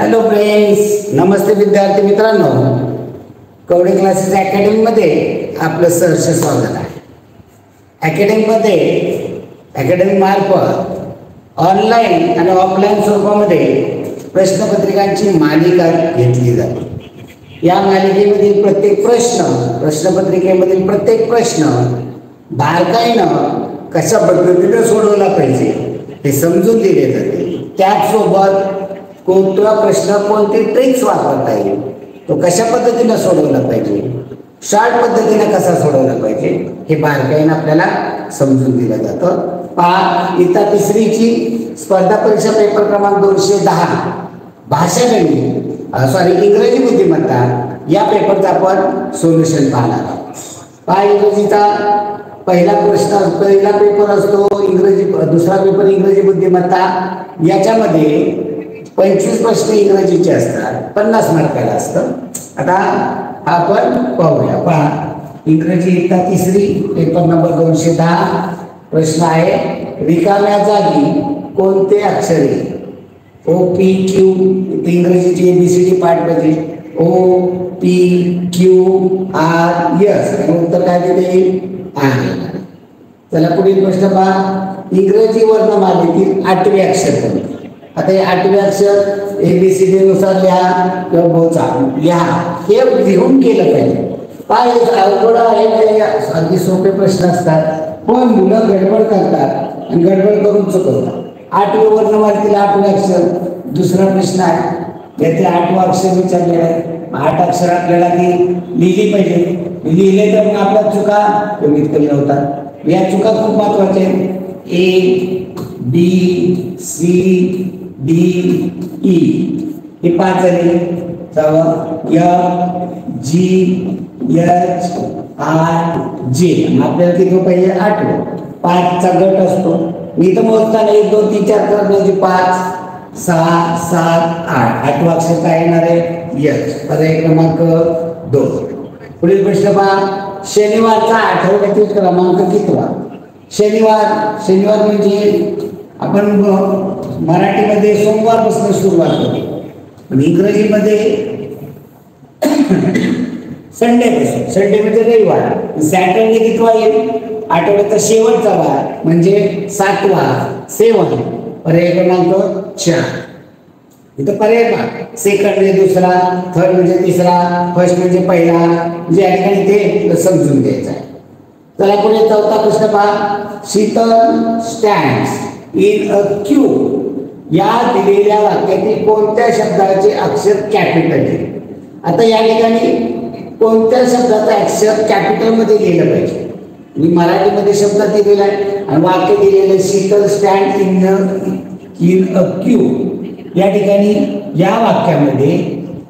Hello friends, नमस्ते विद्यार्थी मित्रांनो. Kawade classes अकॅडमीमध्ये आपलं सहर्ष स्वागत आहे. अकॅडमी मार्फत ऑनलाईन आणि ऑफलाईन स्वरूपामध्ये प्रश्नपत्रिकांची मालिका घेतली जाते. या मालिकेमधील प्रत्येक प्रश्नपत्रिकेमधील प्रत्येक प्रश्न बारकाईनं कशा पद्धतीने सोडवला पाहिजे हे समजून दिले जाते. त्याचसोबत कोणत्या प्रश्न कोणती ट्रिक्स वापरता येईल, तो कशा पद्धतीने सोडवला पाहिजे, शॉर्ट पद्धतीने कसा सोडवला पाहिजे हे बारकाईने आपल्याला समजून दिलं जातं. पहा, इयत्ता तिसरीची स्पर्धा परीक्षा पेपर क्रमांक 210 भाषा गणित इंग्रजी बुद्धिमत्ता या पेपरचा आपण सोल्युशन पाहणार आहोत. पहा, इंग्रजीचा पहिला पेपर असतो इंग्रजी, दुसरा पेपर इंग्रजी बुद्धिमत्ता. याच्यामध्ये 25 प्रश्न इंग्रजीचे असतात, 50 मार्काला असतं. आता आपण पाहूया. पहा, इंग्रजी इयत्ता तिसरी पेपर नंबर 210 प्रश्न आहे, रिकाम्या जागी कोणते अक्षरे OPQ, इंग्रजीची ABCD पाठ पाहिजे. OPQRS उत्तर काय दिले आहे. चला पुढील प्रश्न पहा, इंग्रजी वर्णमालेतील 8वे अक्षर कोणते. आता हे 8वे अक्षर ABCD नुसार लिहा किंवा बोचा लिहा, हे लिहून केलं पाहिजे. पहा, अवघड आहे, अगदी सोपे प्रश्न असतात, पण मुलं गडबड करतात आणि गडबड करून चुकवतात. 8वे वर्णमालेतील 8वे अक्षर दुसरा प्रश्न आहे, याचे 8वं अक्षर विचारलेलं आहे. 8 अक्षर आपल्याला ती लिहिली पाहिजे. लिहिले तर मग आपल्या चुका कमीत कमी होतात. या चुका खूप महत्वाच्या आहेत. ABCD E हे 5 झाले. FGHIJ आपल्याला किती पाहिजे 8. 5चा गट असतो. मी तर मोजताना 1 2 3 4 करण्याची 5 6 7 8. 8वं अक्षर काय येणार आहे H. पर्याय क्रमांक 2. पुढील प्रश्न पहा, शनिवारचा आठवड्यातील क्रमांक कितवा. शनिवार म्हणजे आपण मराठीमध्ये सोमवारपासून सुरुवात होते, पण इंग्रजीमध्ये संडे म्हणजे रविवार. सॅटरडे कितवा येईल, आठवड्याचा शेवटचा वार म्हणजे 7वा 7. पर्याय क्रमांक 4. इथं पर्याय पहा, सेकंड म्हणजे दुसरा, थर्ड म्हणजे तिसरा, फर्स्ट म्हणजे पहिला, म्हणजे या ठिकाणी ते समजून घ्यायचं आहे. चला पुढे 4था प्रश्न पहा, Sheetal stands in a Q या दिलेल्या वाक्यातील कोणत्या शब्दाचे अक्षर कॅपिटल आहे. आता या ठिकाणी कोणत्या शब्दाचा अक्षर कॅपिटल मध्ये लिहिलं पाहिजे. मी मराठीमध्ये शब्द दिलेला आहे आणि वाक्य दिलेलं Sheetal stand in a Q. या ठिकाणी या वाक्यामध्ये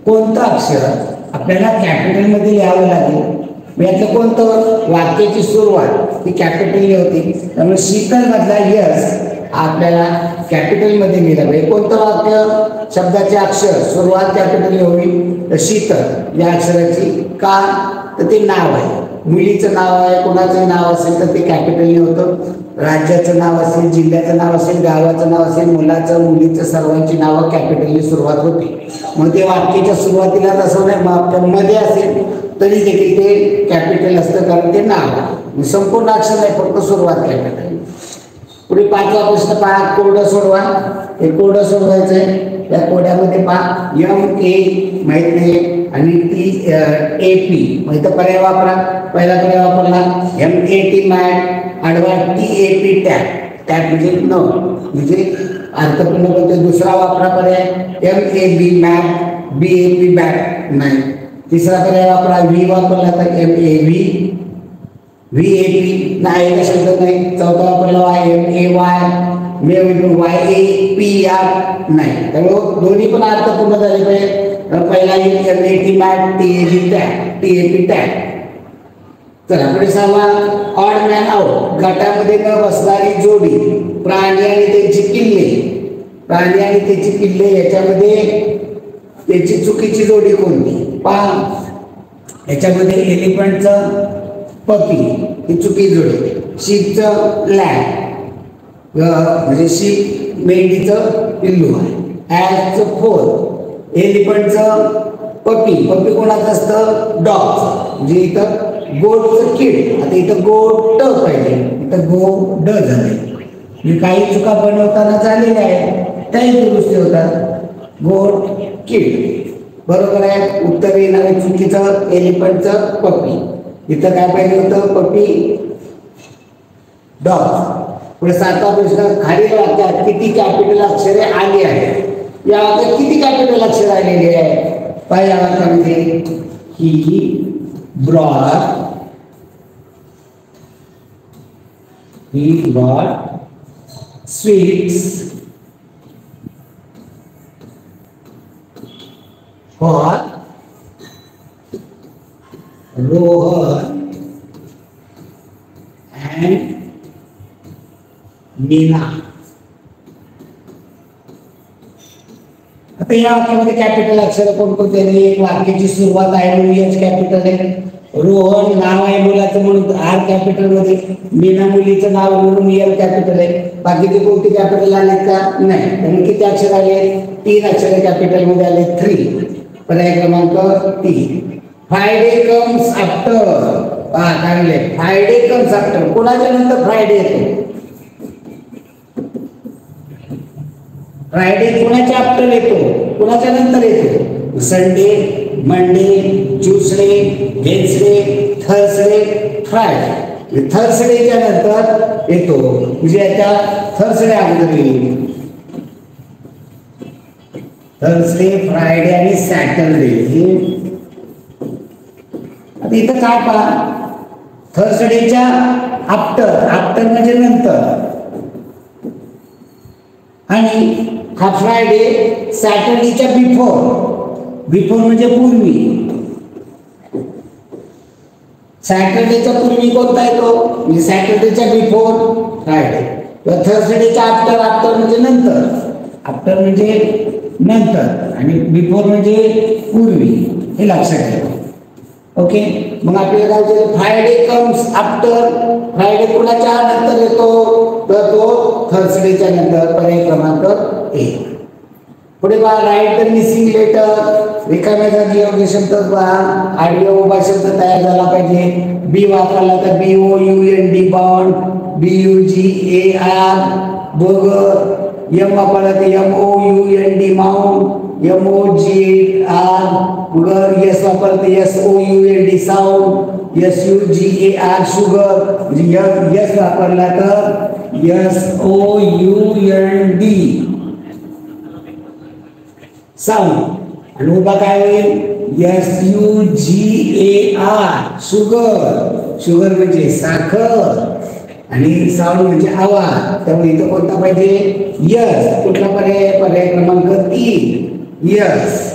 कोणतं अक्षर आपल्याला कॅपिटल मध्ये लिहावं लागेल. यातलं कोणतं, वाक्याची सुरुवात ही कॅपिटल होती, त्यामुळे शीतल मधला यस आपल्याला कॅपिटल मध्ये लिहिलं पाहिजे. कोणतं वाक्य शब्दाचे अक्षर सुरुवात कॅपिटल होईल, तर शीतल या अक्षराची. का तर ते नाव आहे, मुलीचं नाव आहे, कोणाचं नाव असेल तर ते कॅपिटल होतं. राज्याचं नाव असेल, जिल्ह्याचं नाव असेल, गावाचं नाव असेल, मुलाचं मुलीचं सर्वांची नावं कॅपिटलने सुरुवात होते. मग ते वाक्याच्या सुरुवातीला असं नाही, मध्ये असेल तरी देखील ते कॅपिटल असतं, कारण ते नाव आहे. संपूर्ण अक्षर नाही, फक्त सुरुवात कॅपिटल. पुढे 5वा प्रश्न पहा, कोडं सोडवा. हे कोडं सोडवायचं आहे. या कोड्यामध्ये पहा, MA माहित नाही आणि TAP माहित, पर्याय वापरा. पहिला पर्याय वापरला MAT मॅट, आडवा TAP टॅप म्हणजे न, म्हणजे अर्थपूर्ण बोलतो. दुसरा वापरा पर्याय MAB मॅप, BAP बॅट नाही. तिसरा पर्याय वापरा V वापरला तर MAV, VAP नाही शब्द नाही. चौथा वापरला MAY, YAPR नाही. त्यामुळे दोन्ही पण अर्थपूर्ण झाले पाहिजे. पहिला MAT मॅट, TAP टॅप. चला पुढे 6वा, ऑड मॅन आउट गटामध्ये न बसणारी जोडी, प्राणी आणि त्यांची पिल्ले. याच्यामध्ये त्याची चुकीची जोडी कोणती. पहा, याच्यामध्ये एलिफंटचं पपी ही चुकी जोडी, शीपचं लॅब म्हणजे शीप मेंढीचं पिल्लू आहे, ॲजचं फोर एलिफंटचं पपी, पपी कोणाचं असतं? डॉगचं. म्हणजे इथं गोटचं किड, आता इथं गोट पाहिजे, इथं गोड झाले. मी काही चुका बनवताना झालेल्या आहेत त्याही दुरुस्ती होतात. गोट किड बरोबर आहे. उत्तर येणार आहे चुकीचं, एलिफंटचं पपी. इथं काय पाहिजे होतं? पपी डॉग. पुढे 7वा प्रश्न, खालील वाक्यात किती कॅपिटल अक्षरे आली आहेत? या वाक्यात किती कॅपिटल अक्षर आलेली आहे? पहिल्या वाक्यामध्ये he brought sweets for Rohan and Meena. आता या वाक्यामध्ये कॅपिटल अक्षर कोणकोणते? एक वाक्याची सुरुवात आहे म्हणून एच कॅपिटल आहे. रोहन नाव आहे मुलाचं म्हणून आर कॅपिटल मध्ये. मीना मुलीचं नाव म्हणून एल कॅपिटल आहे. बाकीचे कोणते कॅपिटल आलेत का? नाही. त्यामुळे किती अक्षर आले? 3 अक्षर कॅपिटल मध्ये आले. 3. पर्याय क्रमांक 3. Friday comes after. काय म्हणले? Friday comes after. कोणाच्या नंतर फ्रायडे येतो? फ्रायडे कोणाच्या आफ्टर येतो? कोणाच्या नंतर येतो? Sunday, Monday, Tuesday, Wednesday, Thursday, Friday. थर्सडेच्या नंतर येतो, म्हणजे याच्या थर्सडे अगोदर येईल. थर्सडे, फ्रायडे आणि सॅटरडे. आता इथं काय पहा, थर्सडेच्या आफ्टर, आफ्टर म्हणजे नंतर, आणि हा फ्रायडे सॅटरडेच्या बिफोर. बिफोर म्हणजे पूर्वी. सॅटरडेच्या पूर्वी कोणता येतो? म्हणजे सॅटरडेच्या बिफोर फ्रायडे. किंवा थर्सडेच्या आफ्टर, आफ्टर म्हणजे नंतर, आफ्टर म्हणजे नंतर, आणि बिफोर म्हणजे पूर्वी. हे लक्षात ठेवा. ओके. मग आपल्याला काय होतं? Friday comes after. फ्रायडे कोणाच्या नंतर येतो? तर तो थर्सडेच्या नंतर. पर्याय क्रमांक 1. पुढे पहा, राईट द मिसिंग लेटर. रिकाम्या जागी योग्य शब्द पहा. आडव्या उभा शब्द तयार झाला पाहिजे. बी वापरला तर BOUND बॉन्ड, BUGAR बगर. एम वापरला तर MOUND माउंट, MOGAR मगर. एस वापरला तर SOUND साऊंड, SUGAR शुगर. म्हणजे एस वापरला तर SOUND साऊंड. आणि उभा काय होईल? SUGAR sugar. शुगर म्हणजे साखर, आणि साऊंड म्हणजे आवाज. त्यामुळे इथं कोणता पाहिजे? यस. कुठला पर्याय? पर्याय क्रमांक 3 यस.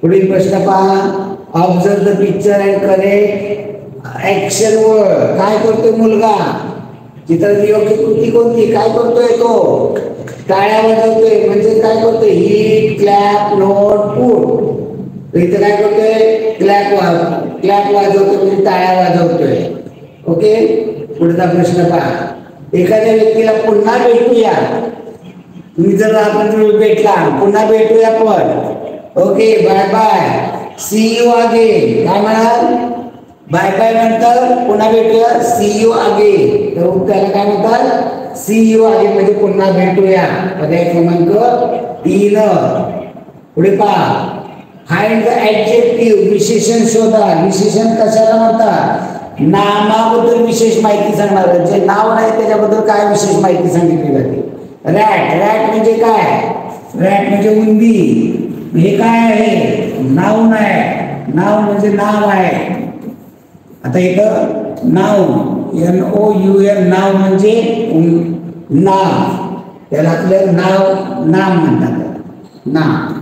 पुढील प्रश्न पहा. Observe the picture and correct action word. काय करतोय मुलगा? चित्राची योग्य कृती कोणती? काय करतोय तो? टाळ्या वाजवतोय. म्हणजे काय करतोय? Hit, clap, note, put. इथं काय करतोय? क्लॅप वाजवतोय, म्हणजे टाळ्या वाजवतोय. ओके. पुढचा प्रश्न पहा. एखाद्या व्यक्तीला पुन्हा भेटूया. तुम्ही जर आपण भेटला, पुन्हा भेटूया आपण. Okay. Bye bye, see you again. काय म्हणाल? बाय बाय नंतर पुन्हा भेटूया, सी यू अगेन. तर त्याला काय म्हणतात? सी यू अगेन म्हणजे पुन्हा भेटूया. पर्याय क्रमांक 3. पुढे पहा. Find the adjective. विशेषण शोधा. विशेषण कशाला म्हणतात? नामाबद्दल विशेष माहिती सांगणार. जे नाव नाही त्याच्याबद्दल काय विशेष माहिती सांगितली जाते? रॅट. रॅट म्हणजे काय? रॅट म्हणजे उंदी. हे काय आहे? नाव आहे. नाव म्हणजे नाव आहे. आता इथं नाव, NOUN, नाव म्हणजे नाव. त्याला आपलं नाम म्हणतात. नाम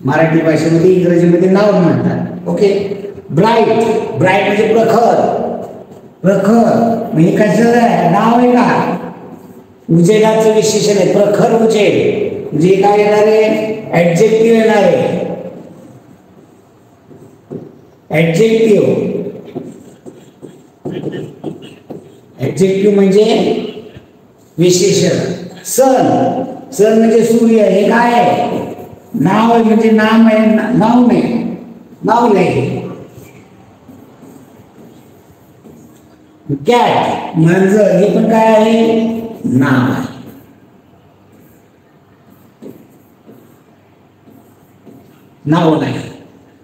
मराठी भाषेमध्ये, इंग्रजीमध्ये नाव म्हणतात. ओके. ब्राईट. ब्राईट म्हणजे प्रखर. प्रखर म्हणजे कशाचं आहे? नाव आहे का? उजेडाचं विशेषण आहे. प्रखर उजेड म्हणजे काय येणार आहे? ऍडजेक्टिव्ह येणार आहे. ऍडजेक्टिव्ह. ऍडजेक्टिव्ह म्हणजे विशेषण. सन. सन म्हणजे सूर्य. हे काय आहे? नाव आहे म्हणजे नाम आहे, नाव नाही, नाव नाही. कॅट मांजर हे पण काय आहे, नाव आहे. नाव नाही.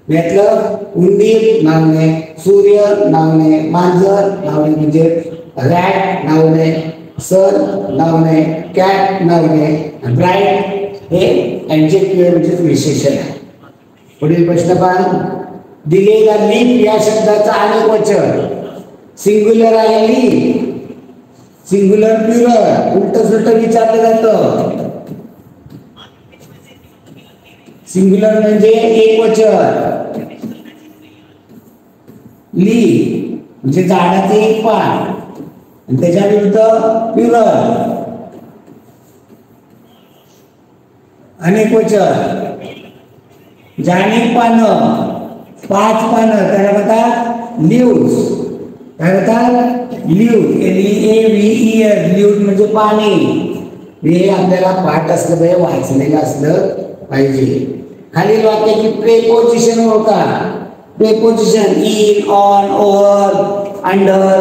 यातलं उंदीर नाव नाही, सूर्य नाव नाही, मांजर नाव नाही म्हणजे रॅट नाव नाही, सर नाव नाही, कॅट नाव नाही, ब्राईट हे ऍडजेक्टिव्ह म्हणजे विशेषण आहे. पुढील प्रश्न पहा. दिलेला लीप या शब्दाचा अनेक वचन सिंग्युलर आहे. लीप सिंग्युलर प्लुरल उलट सुलट विचारलं जातं. सिंग्युलर म्हणजे एक वचन, ली म्हणजे झाडाचे एक पान आणि त्याच्या विरुद्ध प्लुरल अनेक वचन. अनेक पानं, 5 पानं त्याला म्हणतात लीव्स. काय म्हणतात, लीव्ह. LEAVES लीव्ह म्हणजे पाने. हे आपल्याला पाठ असलं पाहिजे, वाचलेलं असलं पाहिजे. खालील वाक्याची प्रेपोजिशन ओळखा. Preposition in, on, over, under,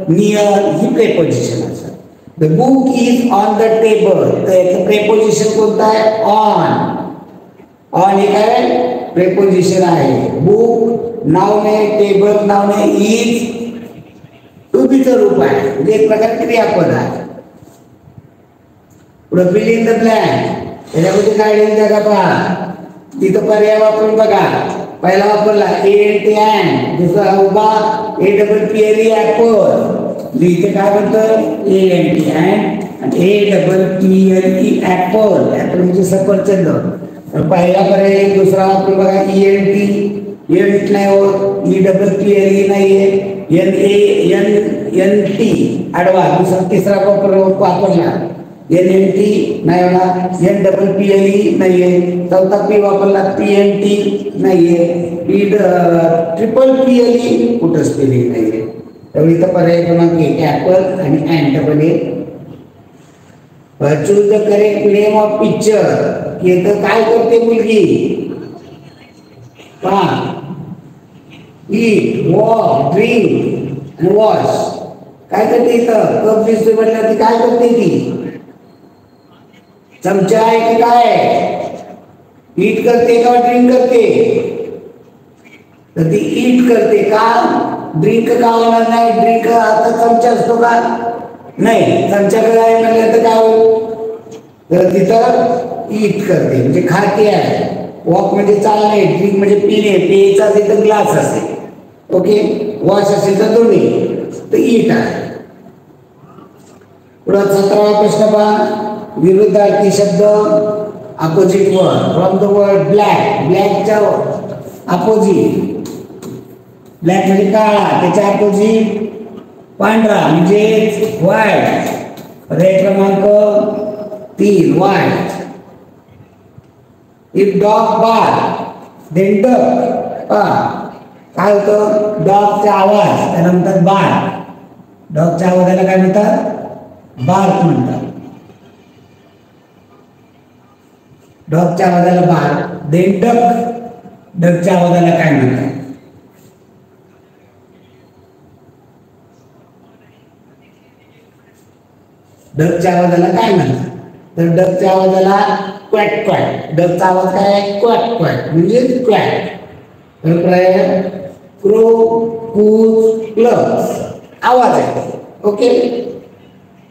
near ही प्रेपोजिशन असतात. The book is on the table तर याचं प्रेपोजिशन कोणतं आहे, ऑन. ऑन हे काय प्रेपोजिशन आहे. बुक नाव नाही, टेबल नाव नाही, इज टू बीचं रूप आहे म्हणजे एक प्रकार क्रियापद आहे. पुढे फिल इन द ब्लँक त्याच्यामध्ये काय लिहिलं का पहा. तिथं पर्याय वापरून बघा. पहिला वापरला ANT, दुसरा उभा APPLE ऍपल. इथे काय म्हणतं ANT आणि APPLE ऍपल. ऍपल म्हणजे सफरचंद. पहिला पर्याय दुसरा वापरून बघा ENT नाही होत, EPPLE नाहीये, NANT आडवा. दुसरा तिसरा वापरला NNT नाही होणार, NPPLE नाहीये. चौथा P वापरला PNT नाहीये, PPPLE कुठं स्पेलिंग नाहीये. त्यामुळे इथं पर्याय क्रमांक 1 ऍपल आणि अँट बने. Choose the correct name of picture. इथं काय करते मुलगी, पहा. ईट, वॉक, ड्रिंक आणि वॉश. काय करते इथं, कप दिसतोय म्हटलं ती काय करते, ती चमचा आहे की काय, ईट करते का ड्रिंक करते, तर ती ईट करते का, ड्रिंक का होणार नाही. ड्रिंक आता चमचा असतो का, नाही. चमचा काय म्हणलं तर काय होईल, तर तिथं ईट करते म्हणजे खाते आहे. वॉक म्हणजे चालणे, ड्रिंक म्हणजे पिणे, पेयचा असेल तर ग्लास असेल, ओके. वॉश असेल तर दोन्ही, तर ईट आहे. पुढे 17वा प्रश्न पहा. विरुद्धार्थी शब्द opposite word from the word black. ब्लॅकच्या अपोजिट, ब्लॅक म्हणजे काळा, त्याच्या अपोजिट पांढरा म्हणजे व्हाईट. पर्याय क्रमांक 3 white. If dog bark then duck. काय होतं, डॉगचा आवाज त्याला म्हणतात बार्क. डॉगच्या आवाजाला काय म्हणतात, बार्क म्हणतात. डॉगच्या आवाजाला बार्क. देन डक, डकच्या आवाजाला काय म्हणतात, डकच्या आवाजाला काय म्हणतात, तर डकच्या आवाजाला क्वॅक क्वॅक. डकचा आवाज काय आहे, क्वॅक क्वॅक म्हणजे क्वॅक. तर पर्याय क्रो, कूज, प्लस आवाज आहे, ओके.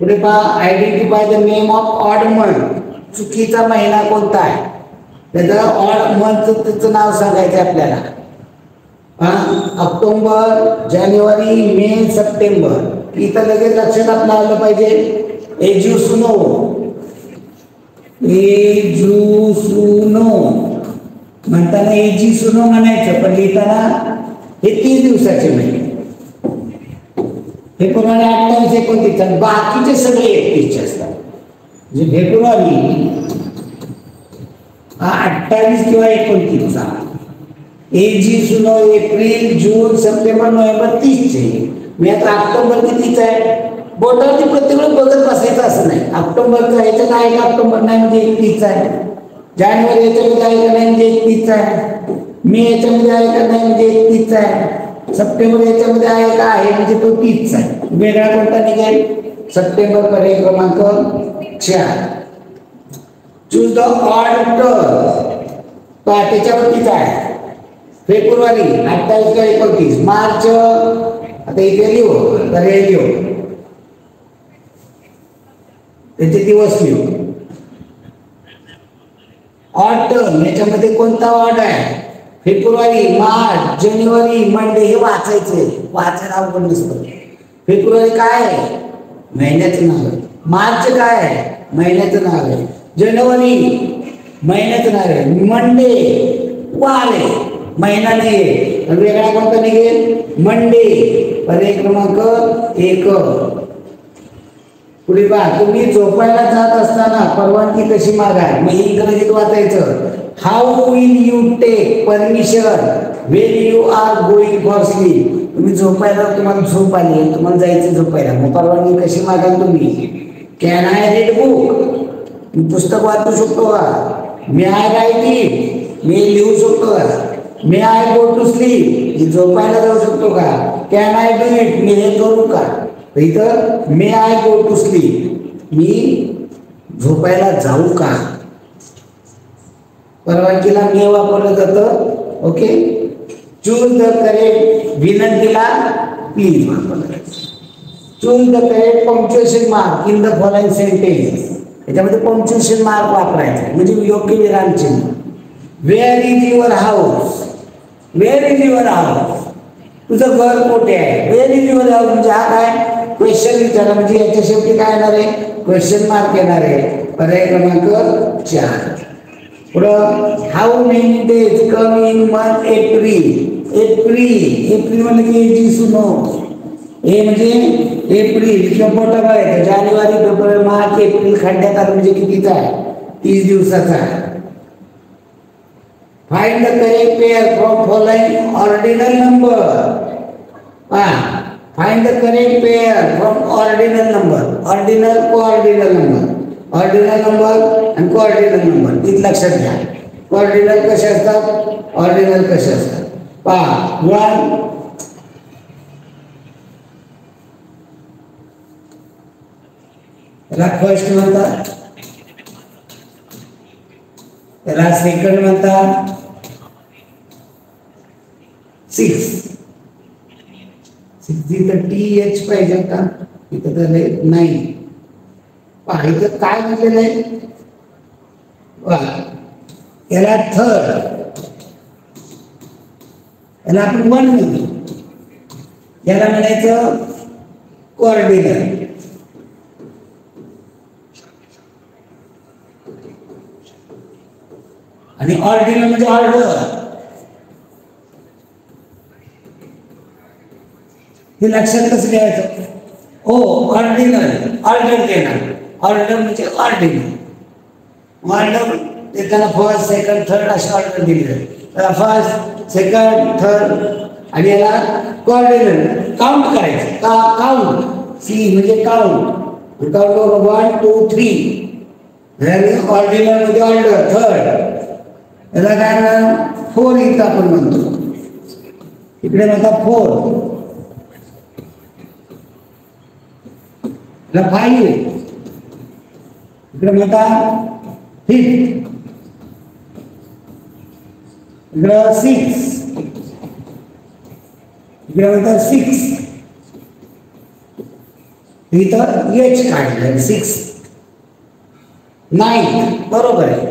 पुढे पहा. Identify the name of odd month. चुकीचा महिना कोणता आहे, त्याचं ऑड मंथचं त्याचं नाव सांगायचं आपल्याला. ऑक्टोबर, जानेवारी, मे, सप्टेंबर. इथं लगेच लक्षात आपलं आलं पाहिजे. एजुसुनो, एजुसुनो म्हणताना एजिसुनो म्हणायचं, पण लिहिताना हे 30 दिवसाचे महिने. फेब्रुवारी 28, 29 आणि बाकीचे सगळे 31 असतात. म्हणजे फेब्रुवारी हा 28 किंवा 29चा. एजिसुनो एप्रिल, जून, सप्टेंबर, नोव्हेंबर 30चे. मी आता ऑक्टोबर कितीचा आहे, बोटावरती प्रत्येक वेळ बघत बसायचं असं नाही. ऑक्टोबरचा ह्याच्यात आहे का, ऑक्टोबर नाही म्हणजे 31चा आहे. जानेवारी याच्यामध्ये आहे का नाही म्हणजे 31 आहे. मे याच्यामध्ये आहे का नाही म्हणजे 31 आहे. सप्टेंबर याच्यामध्ये आहे का आहे म्हणजे तो 30 आहे. वेगळा कोणता निघेल? सप्टेंबर. पर्याय क्रमांक 4. Choose the odd term. त्याच्यावरतीच आहे. फेब्रुवारी 28 का 29. मार्च आता इथे लिहू तर हे लिहू त्याचे दिवस लिहू. ऑड टर्म याच्यामध्ये कोणता ऑड आहे? फेब्रुवारी, मार्च, जानेवारी, मंडे हे वाचायचे. वाचायला अवघड नसतं. फेब्रुवारी काय आहे? महिन्याचं नाव आहे. मार्च काय आहे? महिन्याचं नाव आहे. जानेवारी महिन्याचं नाव आहे. मंडे वार आहे, महिना नाही. वेगळा कोणता निघेल? मंडे. पर्याय क्रमांक 1. पुढे पहा. तुम्ही झोपायला जात असताना परवानगी कशी मागाल? मग इंग्रजीत वाचायचं. How will you take permission when you are going for sleep. तुम्ही झोपायला, तुम्हाला झोप आली, तुम्हाला जायचं झोपायला, मग परवानगी कशी मागाल तुम्ही? Can I read book? मी पुस्तक वाचू शकतो का? May I write it? मी लिहू शकतो का? May I go to sleep? मी झोपायला जाऊ शकतो का? Can I do it? मी हे करू का? इथं may I go to sleep, मी झोपायला जाऊ का? परवानगीला मे वापरलं जातं. ओके. Choose the correct. विनंतीला प्लीज वापरलं. Choose the correct punctuation mark in the following sentence. याच्यामध्ये पंक्च्युएशन मार्क वापरायचं म्हणजे योग्य विराम चिन्ह. Where is your house? Where is your house? तुझं घर कुठे आहे? वेअर इज युअर हाऊस म्हणजे हा काय क्वेश्चन विचारला, म्हणजे याच्या शेवटी काय येणार आहे? क्वेश्चन मार्क येणार आहे. पर्याय क्रमांक 4. पुढं how many days come in month April? April म्हणजे की सुनो. हे म्हणजे एप्रिल किंवा मोठा आहे. जानेवारी, फेब्रुवारी, मार्च, एप्रिल खंड्यात आलं म्हणजे कितीचा आहे? 30 दिवसाचा आहे. Find the correct pair from following ordinal number. Find the correct pair from ordinal number. Ordinal, coordinal number. Ordinal number आणि कोऑर्डिनल नंबर इथं लक्षात घ्या. कोऑर्डिनल कसे असतात, ऑर्डिनल कसे असतात पहा. 1 त्याला फर्स्ट म्हणतात, त्याला सेकंड म्हणतात. 6 इथं TH पाहिजे का? इथं तर 9. पहा इथं काय म्हटलेलं आहे? याला थर्ड, याला आपण 1 म्हणतो. याला म्हणायचं कोऑर्डिनल. आणि ऑर्डिनल म्हणजे ऑर्डर. हे लक्षात कसं घ्यायचं? हो, ऑर्डिनल ऑर्डर देणार. ऑर्डर म्हणजे ऑर्डिनल. ऑर्डर देताना फर्स्ट, सेकंड, थर्ड असे ऑर्डर दिले. फर्स्ट, सेकंड, थर्ड आणि याला कोऑर्डिनल काउंट करायचं. काउंट. सी म्हणजे काउंट. काउंट 1 2 3. ऑर्डिनल म्हणजे ऑर्डर थर्ड. याला काय म्हणा? 4 इथं आपण म्हणतो. इकडे म्हणतात 4. याला 5. इकडे म्हणतात 5. इकडे 6. इकडे म्हणतात 6. इथं H काढलं 6. 9 बरोबर आहे.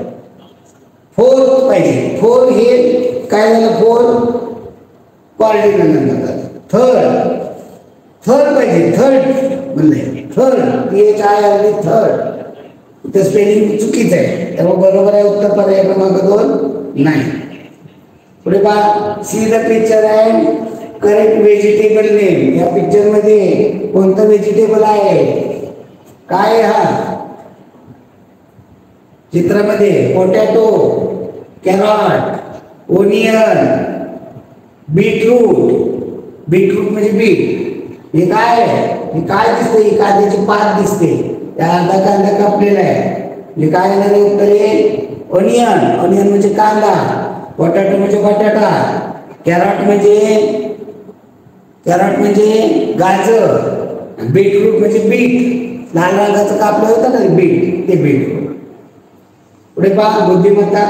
4 पाहिजे. 4 हे काय झालं? 4 कोऑर्डिनल नंबर. थर्ड पाहिजे. थर्ड म्हणले थर्ड. TH आली थर्ड. इथं स्पेलिंग चुकीचं आहे, त्यामुळे बरोबर आहे उत्तर पर्याय क्रमांक 2 नाही. पुढे पहा. See the picture and correct vegetable name. या पिक्चर मध्ये कोणतं व्हेजिटेबल आहे? काय हा चित्रामध्ये? Potato, carrot, onion, beetroot. Beetroot म्हणजे बीट. हे काय आहे? हे काय दिसते? कांद्याची पात दिसते. त्या अर्धा कांदा कापलेला आहे. हे काय येणार उत्तर आहे? ऑनियन, ऑनियन म्हणजे कांदा, पोटॅटो म्हणजे बटाटा, कॅरट म्हणजे गाजर, बीटरूट म्हणजे बीट, लाल रंगाचं कापलं होतं ना बीट, ते बीट. पुढे पहा बुद्धिमत्ता.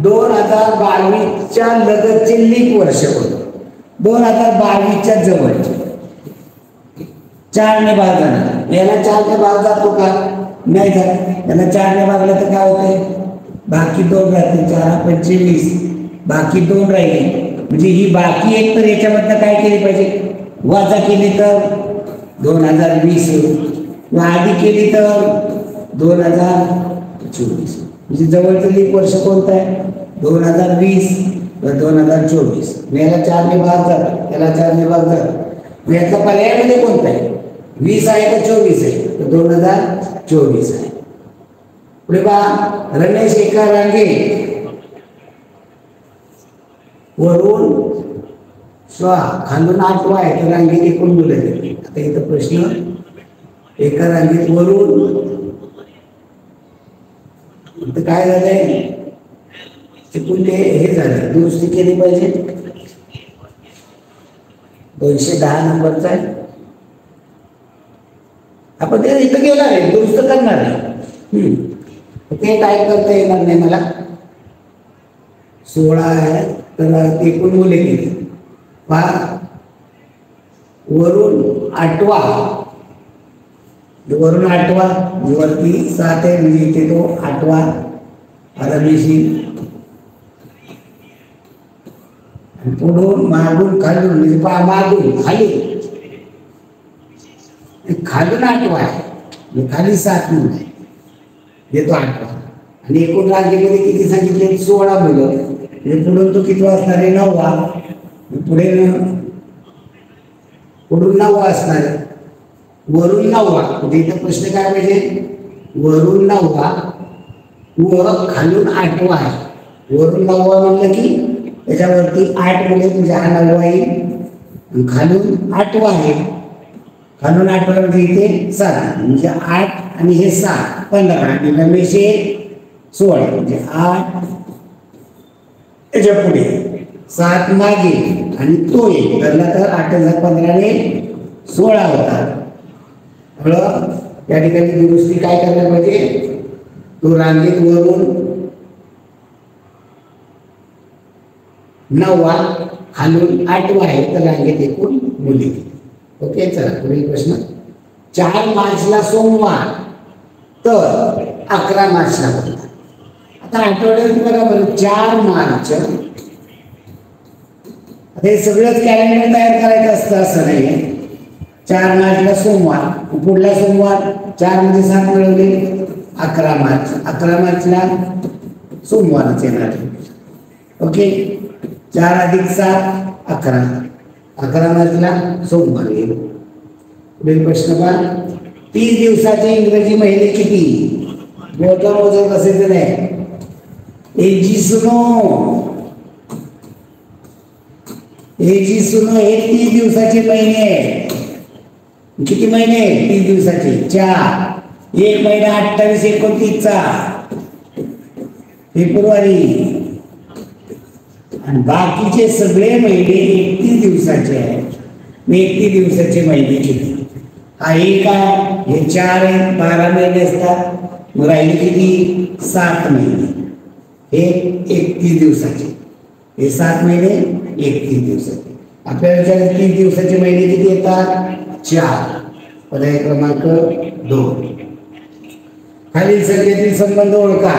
2022च्या लगतचे लीप वर्ष होतं. 2022च्या जवळचे 4 ने भाग जाणार. याला 4 ने भाग जातो का? नाही जात. याला 4 ने भागलं तर काय होतंय? बाकी 2 राहते. 4 5 20, बाकी 2 राहिले. म्हणजे ही बाकी एक तर याच्यामधनं काय केली पाहिजे? वजा केली तर 2020, आधी केली तर 2024. म्हणजे जवळचं लीप वर्ष कोणतं आहे? 2020 व 2024. याला 4 ने भाग जातो, याला 4 ने भाग जातो. याचा पर्यायामध्ये कोणता आहे? 20 आहे का 24 आहे? तर 2024 आहे. पुढे पहा रमेश एका रांगेत वरून खालून 8 आहे तर रांगेत एकूण मुलं आहेत. आता इथं प्रश्न, एका रांगेत वरून काय झालंय? चुकून ते हे झालं, दुरुस्ती केली पाहिजे. 210 नंबरचा आहे. आपण ते इथं गेला आहे, दुरुस्त करणार आहे. ते टाईप करता येणार नाही मला. 16 आहे तर एकूण मुले किती? पहा वरून 8वा, वरून 8वा, वरती 7 आहे म्हणजे इथे तो 8वा रमेशी. पुढून मागून खालून म्हणजे पहा मागून खाली, खालून 8वा आहे, खाली 7 मुलं आहे, येतो 8वा. आणि एकूण रांगेमध्ये किती सांगितले? 16 मुलं. म्हणजे पुढून तो किती असणार आहे? 9वा. पुढून 9वा असणार आहे. वरून 9वा म्हणजे इथं प्रश्न काय पाहिजे? वरून 9वा व खालून 8वा आहे. वरून 9वा म्हणलं की त्याच्यावरती 8 मुले म्हणजे हा 9वा येईल. खालून 8वा आहे, खालून 8वा म्हणजे इथे 7 म्हणजे 8 आणि हे 7 15 आणि रमेश 16 म्हणजे 8 त्याच्या पुढे 7 मागे आणि तो एक धरला तर 8 15 ने 16 होता. या ठिकाणी दुरुस्ती काय करायला पाहिजे? तो रांगेत वरून 9वा खालून 8वा आहे तर रांगेत एकूण मुली. ओके, चला पुढील प्रश्न. 4 मार्चला सोमवार तर 11 मार्चला कोणता? आता आठवड्यात बघा बरं, 4 मार्च. हे सगळंच कॅलेंडर तयार करायचं असतं असं नाही. 4 मार्चला सोमवार, पुढला सोमवार 4 म्हणजे 7 मिळवले 11 मार्च. 11 मार्चला सोमवारच येणार. ओके, 4 अधिक 7 11. 11 मार्चला सोमवार येईल. पुढील प्रश्न पहा. 30 दिवसाचे इंग्रजी महिने किती? मोजत असायचं नाही. एजी सुनो हे 30 दिवसाचे महिने आहेत. किती महिने? 30 दिवसाचे 4. एक महिना 28 29चा फेब्रुवारी आणि बाकीचे सगळे महिने 31 दिवसाचे आहेत. 31 दिवसाचे महिने किती? हा एक आहे, हे 4 आहेत, 12 महिने असतात. मग राहिले किती? 7 महिने. हे 31 दिवसाचे, हे 7 महिने 31 दिवसाचे. आपल्याला 30 दिवसाचे महिने किती येतात? 4. पर्याय क्रमांक 2. खालील संख्येतील संबंध ओळखा.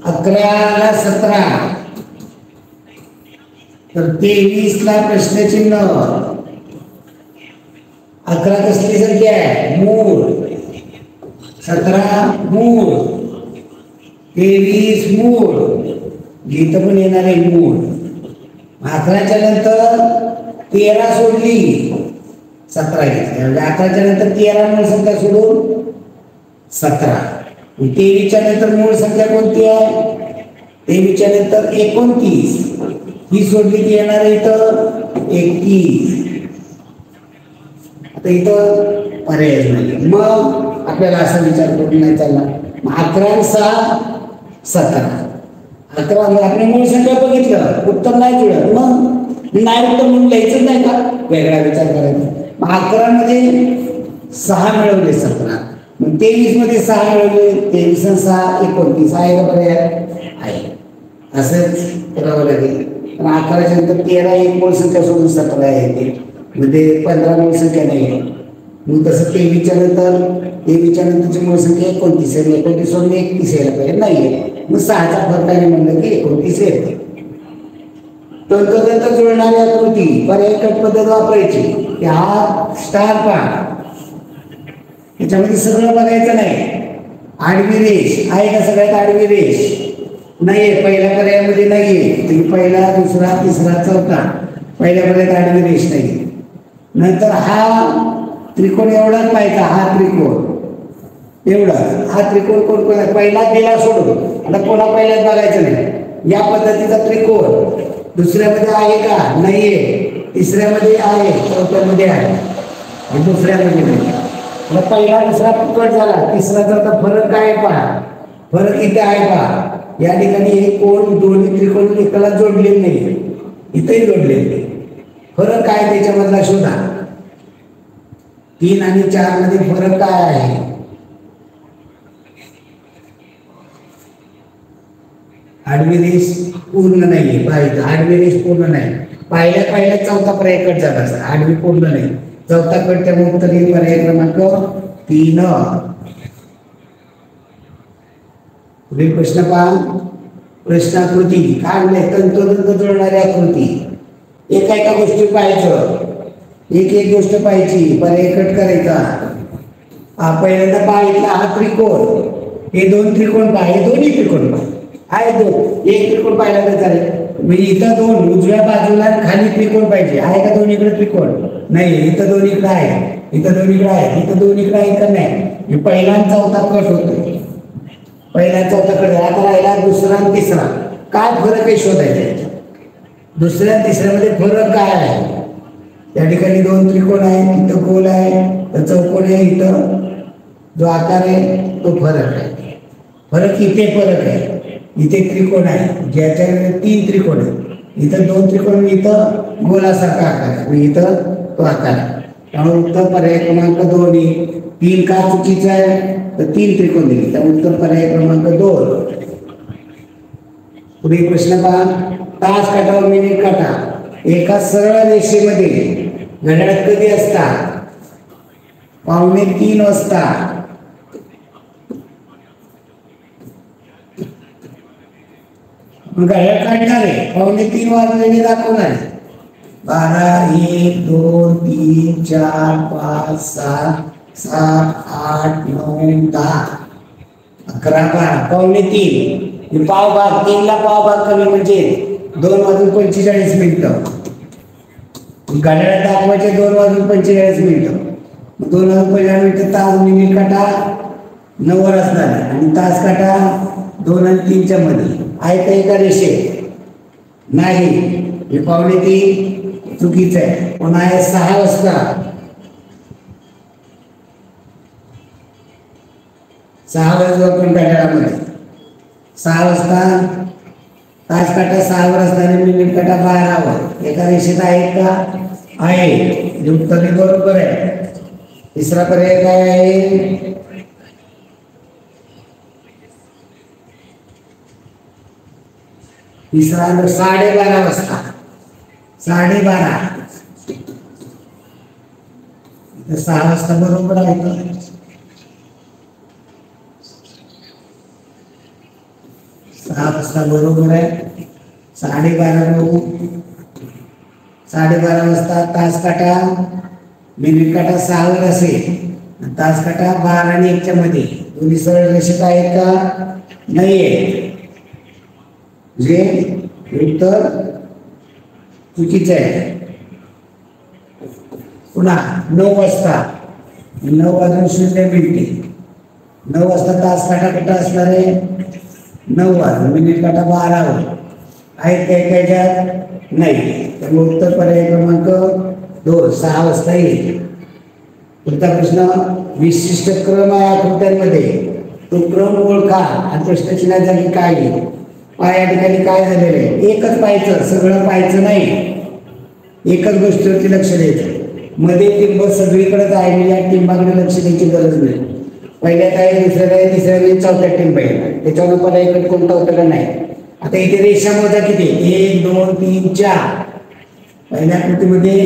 11 ला 17 तर 23 ला प्रश्नचिन्ह. 11 कसली संख्या आहे? मूळ. 17 मूळ. 23 मूळ. इथं पण येणार आहे मूळ. 11च्या नंतर 13 सोडली 17 घेतली म्हणजे 11च्या नंतर 13 मूळ संख्या सोडून 17. 23च्या नंतर मूळ संख्या कोणती आहे? 23च्या नंतर 29 ही सोडली की येणार आहे इथं 21. आता इथं पर्याय नाही. मग आपल्याला असा विचार करून नाही चालला. 11 6 17 11 आपण मूळ संख्या बघितलं उत्तर नाही जुळत मग नाही उत्तर म्हणून लिहायचं नाही का वेगळा विचार करायचा. मग 11 मध्ये 6 मिळवले 17 मग 23 मध्ये 6 मिळवले 23 आणि 6 29 आहे का पर्याय आहे. असंच करावं लागेल. पण 11च्या नंतर 13 एक मूळ संख्या सोडून 17 येते म्हणजे 15 मूळ संख्या नाही आहे. मग तसं 23च्या नंतरची मूळ संख्या 29 आहे. 29 सोडून 31 यायला पाहिजे नाही आहे. मग 6चा फरक आहे म्हणलं की 29 येते. तंतोतंत जुळणारी आकृती पर्याय कट पद्धत वापरायची. हा स्टार पहा याच्यामध्ये सगळं बघायचं नाही. आडवी रेष आहे का सगळ्यात आडवी रेष नाहीये पहिल्या पर्यायामध्ये नाहीये. तुम्ही पहिला दुसरा तिसरा चौथा पहिल्या पर्यायात आडवी रेष नाही. नंतर हा त्रिकोण एवढाच पाहिजे हा त्रिकोण एवढा हा त्रिकोण कोण कोण पहिला दिला सोडून आता पुन्हा पहिल्याच बघायचं नाही. या पद्धतीचा त्रिकोण दुसऱ्यामध्ये आहे का नाहीये तिसऱ्यामध्ये आहे चौथ्यामध्ये आहे दुसऱ्यामध्ये नाही. पहिला दुसरा कट झाला तिसरा जर फरक काय पहा फरक इथे आहे पहा या ठिकाणी हे कोण दोन्ही त्रिकोण एकाला जोडलेले नाही इथेही जोडलेले नाही. फरक काय त्याच्यामधला शोधा. 3 आणि 4 मध्ये फरक काय आहे आडवी रेष पूर्ण नाही पाहिजे आडवी रेष पूर्ण नाही. पहिल्या चौथा पर्याय कट झाला आडवी पूर्ण नाही चौथा कट त्यामुळे उत्तर येईल पर्याय क्रमांक 3. पुढील प्रश्न पहा. प्रश्नाकृती काय म्हणले तंतोतंत जुळणारी आकृती एका एका गोष्टी पाहायचं एक गोष्ट पाहायची पर्याय कट करायचा. पहिल्यांदा पाहिजे हा त्रिकोण हे 2 त्रिकोण पहा हे दोन्ही त्रिकोण पहा आहे 2 एक त्रिकोण पाहिला तर चालेल. म्हणजे इथं 2 उजव्या बाजूला खाली त्रिकोण पाहिजे आहे का दोन्हीकडे त्रिकोण नाही इथं दोन्हीकडे आहे इथं दोन्हीकडे आहे इथं दोन्हीकडे आहे का नाही. पहिला चौथा कट होतो पहिला चौथा कट आता राहिला दुसरा आणि तिसरा काय फरक आहे शोधायचा. दुसऱ्या तिसऱ्यामध्ये फरक काय आहे. त्या ठिकाणी 2 त्रिकोण आहे इथं गोल आहे तर चौकोन आहे इथं जो आकार आहे तो फरक आहे. फरक इथे फरक आहे इथे त्रिकोण आहे ज्याच्याकडे 3 त्रिकोण आहे इथं 2 त्रिकोण इथं गोलासारखा आकार आहे इथं तो आकार आहे. त्यामुळे उत्तर पर्याय क्रमांक 2 3 का चुकीचं आहे तर 3 त्रिकोण दिले त्यामुळे उत्तर पर्याय क्रमांक 2. पुढील प्रश्न पहा. तास काटा व मिनिट काटा एका सरळ रेषेमध्ये घड्याळात कधी असतात 2:45 वाजता घड्याळ काढणार आहे 2:45 वाजलेले दाखवणार 12 1 2 3 4 5 6 7 8 9 10 11 12 2:45 पाव भाग 3 ला पाव भाग कमी म्हणजे 2 वाजून 45 मिनिटं. घड्याळात दाखवायचे 2 वाजून 45 मिनिटं 2 वाजून 45 मिनिटं तास मिनिट काटा 9 वर असणार आणि तास काटा 2 आणि 3च्या मध्ये आहे का एका रेषेत नाही. हे 2:45 चुकीचं आहे. पुन्हा आहे 6 वाजता 6 वाजता आपण घड्याळामध्ये 6 वाजता तास काटा 6 वर असणारे मिनिट काटा 12 वर एका रेषेत आहे का आहे उत्तर बरोबर आहे. तिसरा पर्याय काय आहे तिसरा 12:30 वाजता 12:30 6 वाजता बरोबर आहे. 6 वाजता बरोबर आहे 12:30 12:30 वाजता तास काटा मिनिट काटा 6 वर असेल तास काटा 12 आणि 1च्या मध्ये दोन्ही सरळ रेषेत आहेत का नाहीये म्हणजे उत्तर चुकीचं आहे. पुन्हा 9 वाजता 9 वाजून 0 मिनिटे 9 वाजता तास काटा कुठं असणार आहे 9 वाजून मिनिट काटा 12 वर आहेत काय नाही. त्यामुळे उत्तर पर्याय क्रमांक 2 6 वाजता येईल. पुढचा प्रश्न विशिष्ट क्रम आहे आकृत्यांमध्ये तो क्रम ओळखा आणि प्रश्नचिन्हाच्या जागी काय येईल या ठिकाणी काय झालेलं आहे, एकच पाहायचं, सगळं पाहायचं नाही, एकच गोष्टीवरती लक्ष द्यायचं. मध्ये टिंब सगळीकडेच आहे, म्हणजे या टिंबाकडे लक्ष द्यायची गरज नाही. पहिल्यात आहे, दुसऱ्यात आहे, तिसऱ्यात आहे, चौथ्यात टिंब आहे, त्याच्यावर मला इकडे कोणता होतं नाही. आता इथे रेषा मोजा किती, 1 2 3 4. पहिल्या कृतीमध्ये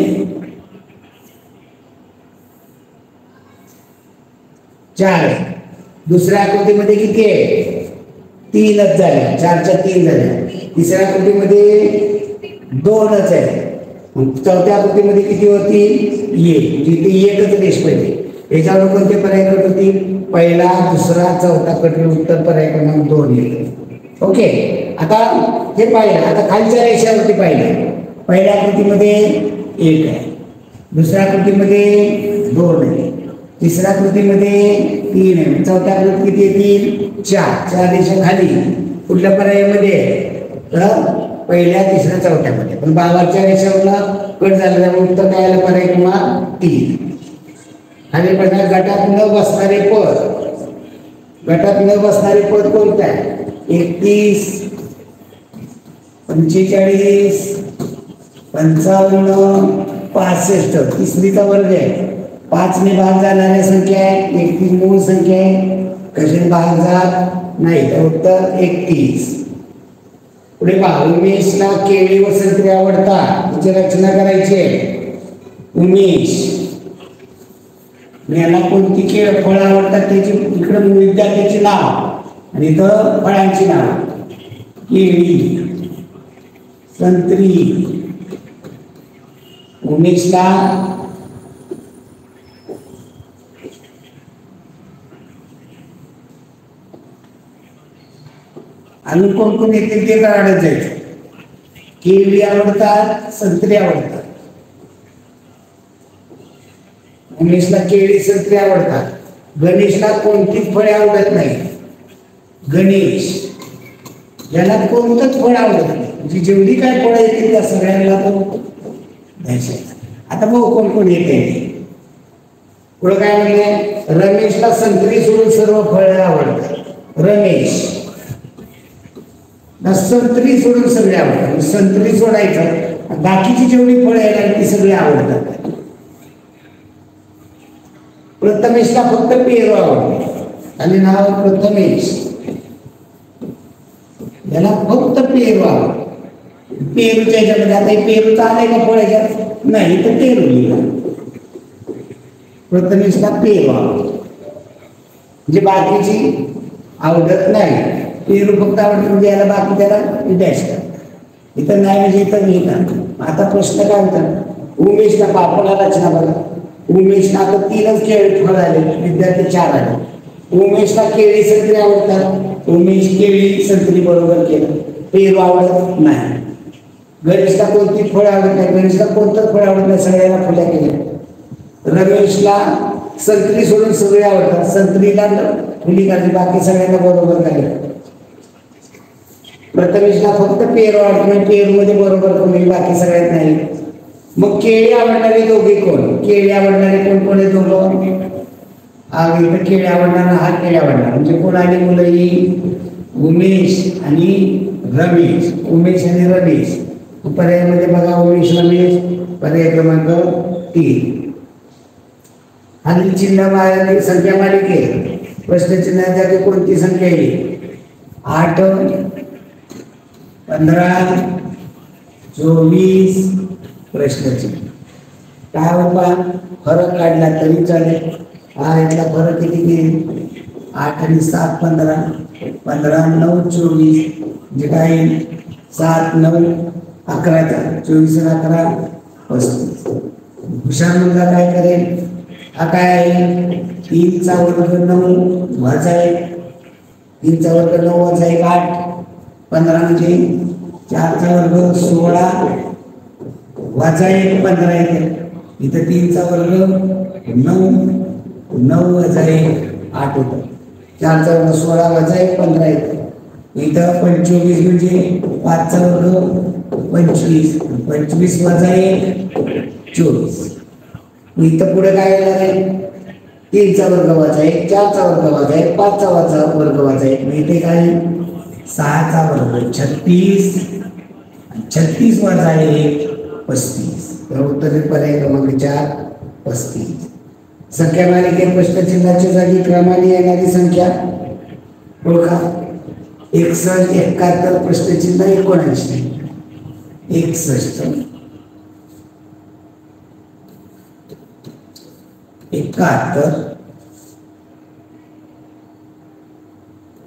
4, दुसऱ्या आकृतीमध्ये किती आहे, 3च झाल्या, 4च्या 3 झाल्या. तिसऱ्या आकृतीमध्ये 2च आहे. चौथ्या आकृतीमध्ये किती होती, जिथे एकच रेष पाहिजे. याच्यावर कोणते पर्याय कट होतील, पहिला, दुसरा, चौथा कट, उत्तर पर्याय क्रमांक 2 येईल. ओके, आता हे पाहिलं. आता खालच्या रेषावरती पाहिलं, पहिल्या आकृतीमध्ये 1 आहे, दुसऱ्या आकृतीमध्ये 2 आहे, तिसऱ्या आकृतीमध्ये 3 आहे, चौथ्या आकृतीत किती येतील, 4. 4 रेषा खाली कुठल्या पर्यायामध्ये, तर पहिल्या, तिसऱ्या, चौथ्यामध्ये. पण बावरच्या रेषावरला कट झालेला, उत्तर काय आलं, पर्याय क्रमांक 3. खाली पडणार गटात न बसणारे पद. गटात न बसणारे पद कोणतं आहे, 31 45 55 65. तिसरीचा वर्ग आहे, 5 ने भाग जाणाऱ्या संख्या आहे, 31 मूळ संख्या आहे, कशाने भाग जात नाही, तर उत्तर 31. पुढे पहा, उमेशला केळी व संत्री आवडतात, त्याची रचना करायची आहे. उमेश याला कोणती फळं आवडतात त्याची इकडे विद्यार्थ्याची नाव आणि इथं फळांची नाव. केळी, संत्री. उमेशला आणि कोण कोण येतील ते काढत जायचं. केळी आवडतात, संत्री आवडतात. उमेशला केळी, संत्री आवडतात. गणेशला कोणतीच फळे आवडत नाही. गणेश याला कोणतंच फळ आवडत नाही, म्हणजे जेवढी काय फळं येतील त्या सगळ्यांना तो द्यायचं. आता बघू कोण कोण येते. पुढं काय म्हणले, रमेशला संत्री सोडून सर्व फळे आवडतात. रमेश संत्री सोडून सगळे आवडतात, संत्री सोडायचं, बाकीची जेवढी फळं येणार ती सगळी आवडतात. प्रथमेशला फक्त पेरू आवडते, आणि नाव प्रथमेश, याला फक्त पेरू आवडते. पेरूच्या ह्याच्यामध्ये आता पेरूचा आलाय का फळ ह्याच्यात, नाही तर पेरू लिहिला. प्रथमेशला पेरू आवडते, म्हणजे बाकीची आवडत नाही. पेरू फक्त आवडते, म्हणजे याला बाकी त्याला डॅश करतात. इथं नाही म्हणजे इथं लिहितात. आता प्रश्न काय होतात, उमेशला पापला रचना बघा. उमेशला आता 3च केळी फळ आले, विद्यार्थी 4 आले. उमेशला केळी, संत्री आवडतात. उमेश केळी, संत्री बरोबर केलं. पेरू आवडत नाही. गणेशला कोणती फळ आवडत नाही, गणेशला कोणतंच फळ आवडत नाही, सगळ्यांना फुल्या केल्या. रमेशला संत्री सोडून सगळे आवडतात, संत्रीला फुली काढली, बाकी सगळ्यांना बरोबर काढलं. प्रथमेशला फक्त पेरू आवडत नाही, पेरू मध्ये बरोबर कोणी, बाकी सगळ्यात नाही. मग केळी आवडणारे दोघे कोण, केळी आवडणारे कोण कोण आहे दोघं, इथं केळी आवडणारा, हा केळी आवडणार, म्हणजे कोण आली मुलं ही, उमेश आणि रमेश. उमेश आणि रमेश पर्यायामध्ये बघा, उमेश रमेश पर्याय क्रमांक 3. खालील चिन्ह संख्या मालिके प्रश्नचिन्हाच्या जागी कोणती संख्या येईल, 8 15 24. प्रश्नचिन्ह काय बाबा, फरक काढला तरी चालेल. हा यातला फरक किती घेईल, 8 आणि 7 15, 15 9 24, म्हणजे काय 7 9 11चा 24 आणि 11 35. हुशार मुलगा काय करेल, हा काय आहे, 3चा वर्ग 9 वजा 1, 3चा वर्ग 9 वजा 1 8, 15 म्हणजे 4चा वर्ग 16 वजा 1 15 येते. इथं 3चा वर्ग 9 9 वजा 1 8 होतं. 4चा वर्ग 16 वजा 1 15 येते. इथं 25 म्हणजे 5चा वर्ग 25, 25 वजा 1 24. इथं पुढे काय येणार आहे, 3चा वर्ग वजा 1, 4चा वर्ग वजा 1, 5चा वर्ग वजा 1. इथे काय 6चा वर्ग 36, 36 वजा 1 35. तर उत्तर पर्याय क्रमांक 4 35. संख्या मालिकेत प्रश्नचिन्हाच्या जागी क्रमाने येणारी संख्या ओळखा. 61, 71, प्रश्नचिन्ह 79, 61, 71,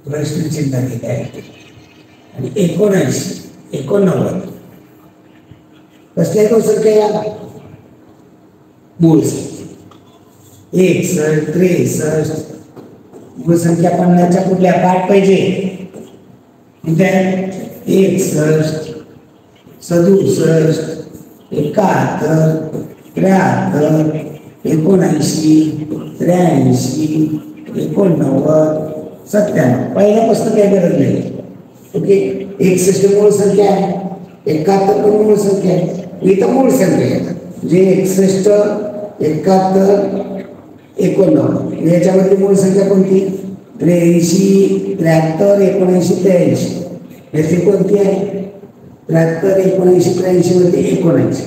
प्रश्नचिन्ह दिले आहे आणि 79, 89 कसल्या तो संख्या या मूळ संख्या. 61, 63 मूळ संख्या 50च्या कुठल्या पाठ पाहिजे. 61, 67, 71, 73, 79, 83, 89, 97. पहिल्यापासून काही गरज नाही. ओके. 61 मूळ संख्या आहे, 71 पण मूळ संख्या आहे. इथं मूळ संख्या आहे म्हणजे 61, 71, 89. याच्यामध्ये मूळ संख्या कोणती. 83, 73, 79, 83. याची कोणती आहे. 73, 79, 83 मध्ये 79.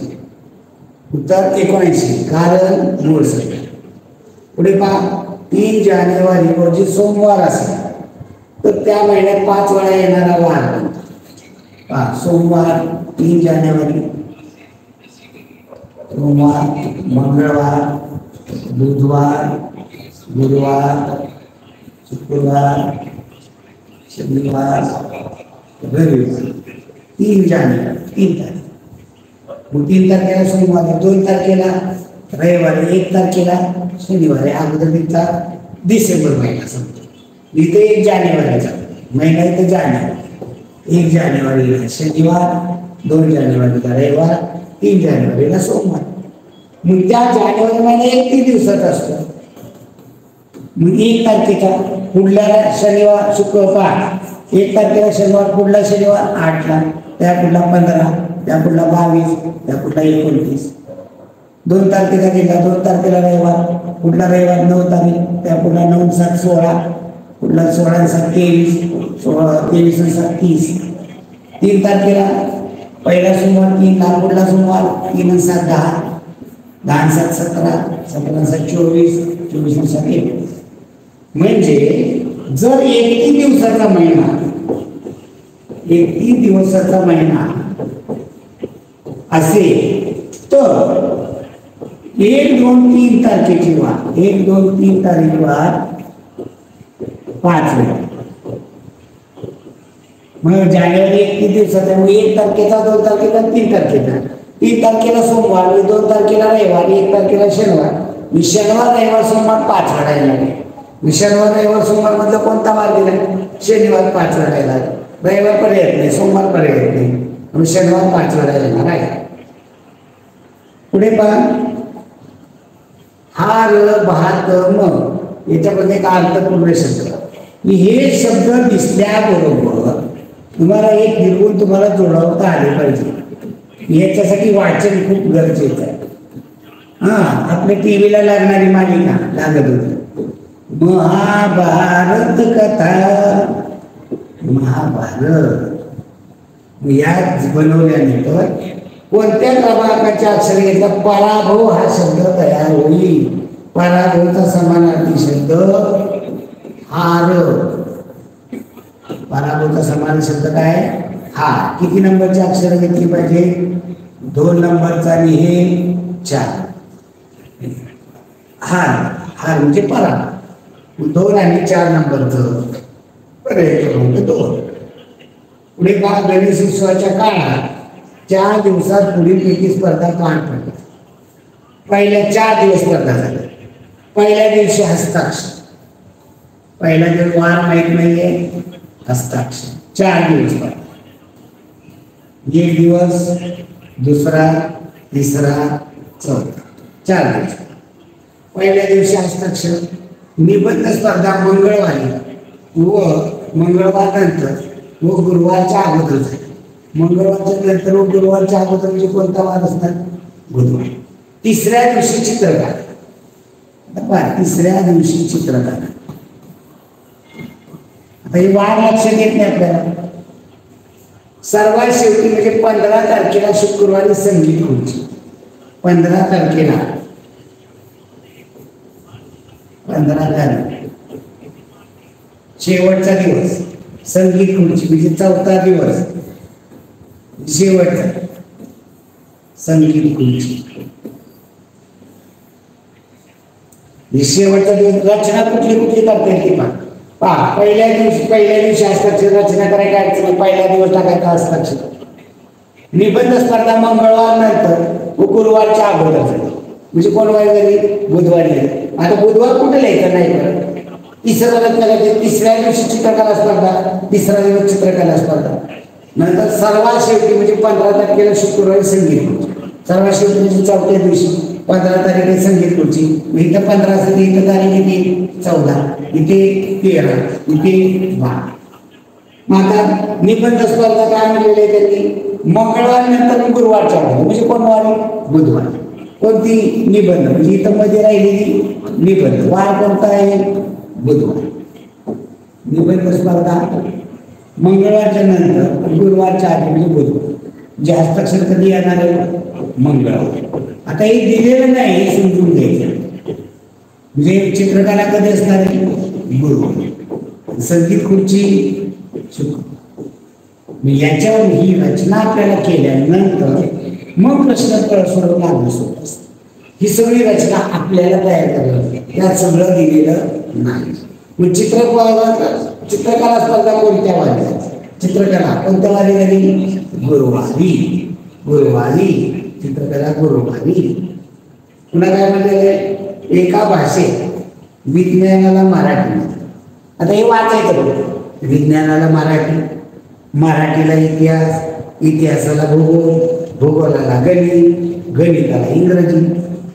उत्तर 79 कारण मूळ संख्या. पुढे पहा. 3 जानेवारी रोजी सोमवार असेल तर त्या महिन्यात 5 वेळा येणारा वार पहा. सोमवार 3 जानेवारी, सोमवार, मंगळवार, बुधवार, गुरुवार, शुक्रवार, शनिवार, रविवार. 3 जानेवारी 3 तारीख. 3 तारखेला सोमवारी, 2 तारखेला रविवारी, 1 तारखेला शनिवारी. अगोदर तिथला डिसेंबर महिना समजा. इथे 1 जानेवारीचा महिना इथे जानेवारी. 1 जानेवारीला शनिवार, 2 जानेवारीला रविवार, 3 जानेवारीला सोमवार. मग त्या जानेवारी महिना 31 दिवसाचा असतो. मग 1 तारखेचा पुढल्या शनिवार शुक्रवार, 1 तारखेला शनिवार, पुढला शनिवार 8ला, त्या पुढला 15, त्या पुढला 22, त्या पुढला 29. 2 तारखेला गेला, 2 तारखेला रविवार, पुढला रविवार 9 तारीख, त्या पुढला 9, 7, 16, पुढला 16, 7, 23, 23, 7, 30. 3 तारखेला पहिला सोमवार 3ला, पुढला सोमवार 3, 7, 10, 10, 7, 17, 17, 7, 24, 24, 7, 21. म्हणजे जर 31 दिवसाचा महिना, 31 दिवसाचा महिना असेल तर 1, 2, 3 तारखेची वार, 1, 2, 3 तारीख वार 5 वेळा. मग जानेवारी 31 दिवसाचा, मग 1 तारखेचा, 2 तारखेला, 3 तारखेचा. 3 तारखेला सोमवार, 2 तारखेला रविवार, 1 तारखेला शनिवार. शनिवार, रविवार, सोमवार 5 वेळा येणार. शनिवार, रविवार, सोमवार मधला कोणता वार दिला. शनिवार 5 वेळा येणार. रविवार पर्याय येत नाही, सोमवार पर्याय येत नाही. शनिवार 5 वेळा येणार आहे. पुढे पहा. हार, भात, मग याच्यामध्ये एक अर्थपूर्ण शब्द. हे शब्द दिसल्याबरोबर तुम्हाला एक निर्गुण तुम्हाला जोडवता आले पाहिजे. याच्यासाठी वाचन खूप गरजेचं आहे. आपल्या टीव्हीला लागणारी मालिका लागत होती महाभारत कथा. महाभारत याच बनवल्यानंतर कोणत्या क्रमांकाच्या अक्षर घेतला. पराभव हा शब्द तयार होईल. पराभवचा समानार्थी शब्द हार. पराभवचा समान शब्द काय. हार. किती नंबरचे अक्षर घेतली पाहिजे. 2 नंबरचा आणि हे 4. हार, हार म्हणजे पराभव. 2 आणि 4 नंबरचं पर्याय क्रमांक 2. पुढे का. गणेश उत्सवाच्या काळात 4 दिवसात पुढीलपैकी स्पर्धा पार पडली. पहिल्या 4 दिवस स्पर्धा झाल्या. पहिल्या दिवशी हस्ताक्षर. पहिला दिवस वार माहित नाहीये. हस्ताक्षर 4 दिवस स्पर्धा. 1 दिवस, दुसरा, तिसरा, चौथा, 4 दिवस. पहिल्या दिवशी हस्ताक्षर. निबंध स्पर्धा मंगळवारी व मंगळवार नंतर व गुरुवारच्या अगोदर झाली. मंगळवारच्या नंतर व गुरुवारच्या अगोदर म्हणजे कोणता वार असतात. बुधवार. तिसऱ्या दिवशी चित्रकार. तिसऱ्या दिवशी चित्रकार आता ही वार लक्षात येत नाही आपल्याला. सर्वात शेवटी म्हणजे 15 तारखेला शुक्रवारी संगीत खुर्ची. 15 तारखेला 15 तारीख शेवटचा दिवस संगीत खुर्ची म्हणजे 4था दिवस शेवटचा संगीत खुर्ची. शेवटचा दिवस रचना कुठली कुठली करता येते पहा. पहिल्या दिवशी हस्ताक्षर रचना करायला अडचण. पहिला दिवस टाकायचा हस्ताक्षर. निबंध स्पर्धा मंगळवार नंतर गुरुवारच्या अगोदर म्हणजे कोणवारी झाली बुधवारी. आता बुधवार कुठे लिहायचं नाही करत. तिसऱ्या दिवशी चित्रकला स्पर्धा. तिसरा दिवस चित्रकला स्पर्धा. नंतर सर्वात शेवटी म्हणजे 15 तारखेला शुक्रवारी संगीत खुर्ची. सर्वात शेवटी म्हणजे 4थ्या दिवशी 15 तारखेला संगीत खुर्ची. इथं 15 असेल इथं तारीख किती 14, इथे 13, इथे 12. मग आता निबंध स्पर्धा काय म्हणलेली आहे त्यांनी मंगळवार नंतर गुरुवारच्या म्हणजे कोणवारी बुधवार. कोणती निबंध म्हणजे इथं मध्ये राहिलेली निबंध. वार कोणता आहे बुधवार. निबंध स्पर्धा मंगळवारच्या नंतर गुरुवारच्या आधी म्हणजे बुधवार. जे हस्ताक्षर कधी येणार आहे मंगळवार. आता हे दिलेलं नाही हे समजून घ्यायचं. म्हणजे चित्रकला कधी असणार आहे गुरुवार. संगीत खुर्ची शुक्रवार. याच्यावर ही रचना आपल्याला केल्यानंतर मग प्रश्न सोडवणं लागू असतं. ही सगळी रचना आपल्याला तयार करावी. त्यात सगळं दिलेलं नाही. मग चित्रकला स्पर्धा कोणत्या वारी. चित्रकला कोणत्या वारी झाली गुरुवारी. गुरुवारी चित्रकला गुरुवारी. पुन्हा काय म्हणते एका भाषेत विज्ञानाला मराठी. आता हे वाचायचं. विज्ञानाला मराठी, मराठीला इतिहास, इतिहासाला भूगोल, भूगोलाला गणित, गणिताला इंग्रजी.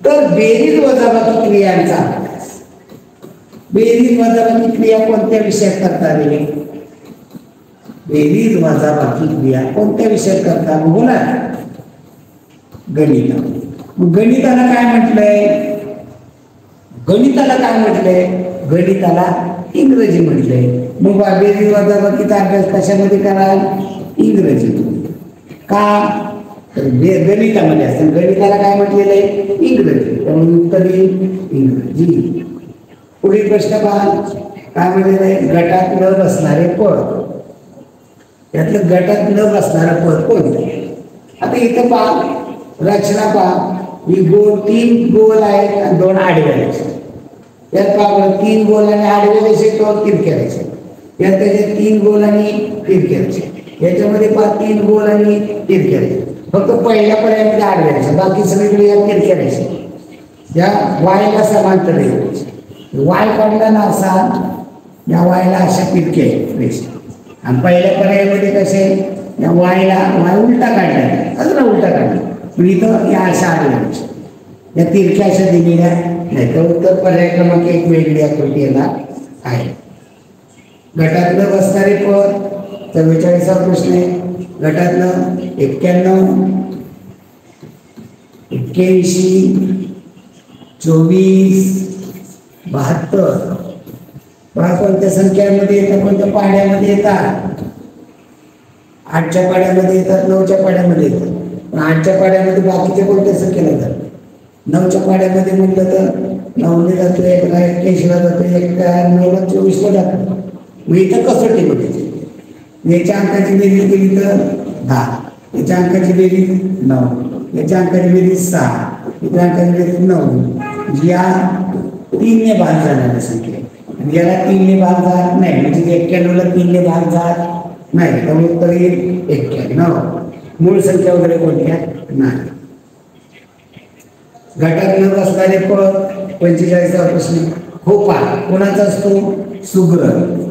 तर बेरीज वजाबाकी क्रियांचा अभ्यास. बेरीज वजाबाकी क्रिया कोणत्या विषयात करता आलेली. बेरीज वजाबाकी क्रिया कोणत्या विषयात करता बोला गणित. गणिताला काय म्हटलंय गणिताला काय म्हटलंय गणिताला इंग्रजी म्हटलंय. मग बेरीज वजाबाकीचा अभ्यास कशामध्ये कराल इंग्रजी. का गणितामध्ये असतं. गणिताला काय म्हटलेलं आहे इंग्रजी. त्यामुळे उत्तर इंग्रजी. पुढील प्रश्न पहा काय म्हटलेलं आहे गटात न बसणारे पद. त्यातलं गटात न बसणारं पद कोणतं. आता इथं पहा रचना पहा. ही गोल 3 गोल आहेत आणि 2 आडव्या रेषा. यात पहा 3 गोल आणि आडव्या रेषेवर तिरक्या रेषा. यात त्याचे 3 गोल आणि तिरक्या रेषा. याच्यामध्ये पहा 3 गोल आणि तिरक्या रेषा. फक्त पहिल्या पर्यायामध्ये आडव्या रेषा. बाकी सगळीकडे या तिरक्या रेषा. या वायला समांतर रेषा. वाय काढला ना असा या वायला अशा तिरक्या रेषा. आणि पहिल्या पर्यायामध्ये कसे या वायला वाय उलटा काढला अजून उलटा काढला. पण इथं या अशा आडव्या रेषा या तिरक्या अशा दिलेल्या नाही. तर उत्तर पर्याय क्रमांक 1 वेगळी आकृती येणार आहे. गटातलं बसणारे पद 44वा प्रश्न आहे. गटातलं 91, 81, 24, 72. पहा कोणत्या संख्यामध्ये येतात कोणत्या पाड्यामध्ये येतात. 8च्या पाड्यामध्ये येतात 9च्या पाड्यामध्ये येतात. पण 8च्या पाड्यामध्ये बाकीचे कोणत्या संख्येला येतात. 9च्या पाड्यामध्ये म्हटलं तर 9ने जातो 81ला जातो 9ला 24ला जातो. मग इथं कसोटी बघायची. याच्या अंकाची बेरीज केली तर 10. याच्या अंकाची बेरीज 9. याच्या अंकाची बेरीज 6. याच्या अंकाची बेरीज 9. या 3ने भाग जाणाऱ्या संख्या. याला 3ने भाग जात नाही म्हणजे 91ला 3ने भाग जात नाही. त्यामुळे उत्तर येईल 91. मूळ संख्या वगैरे कोणत्या नाही. गटात न बसणारे पद 45वा प्रश्न. खोपा कोणाचा असतो सुग्रण.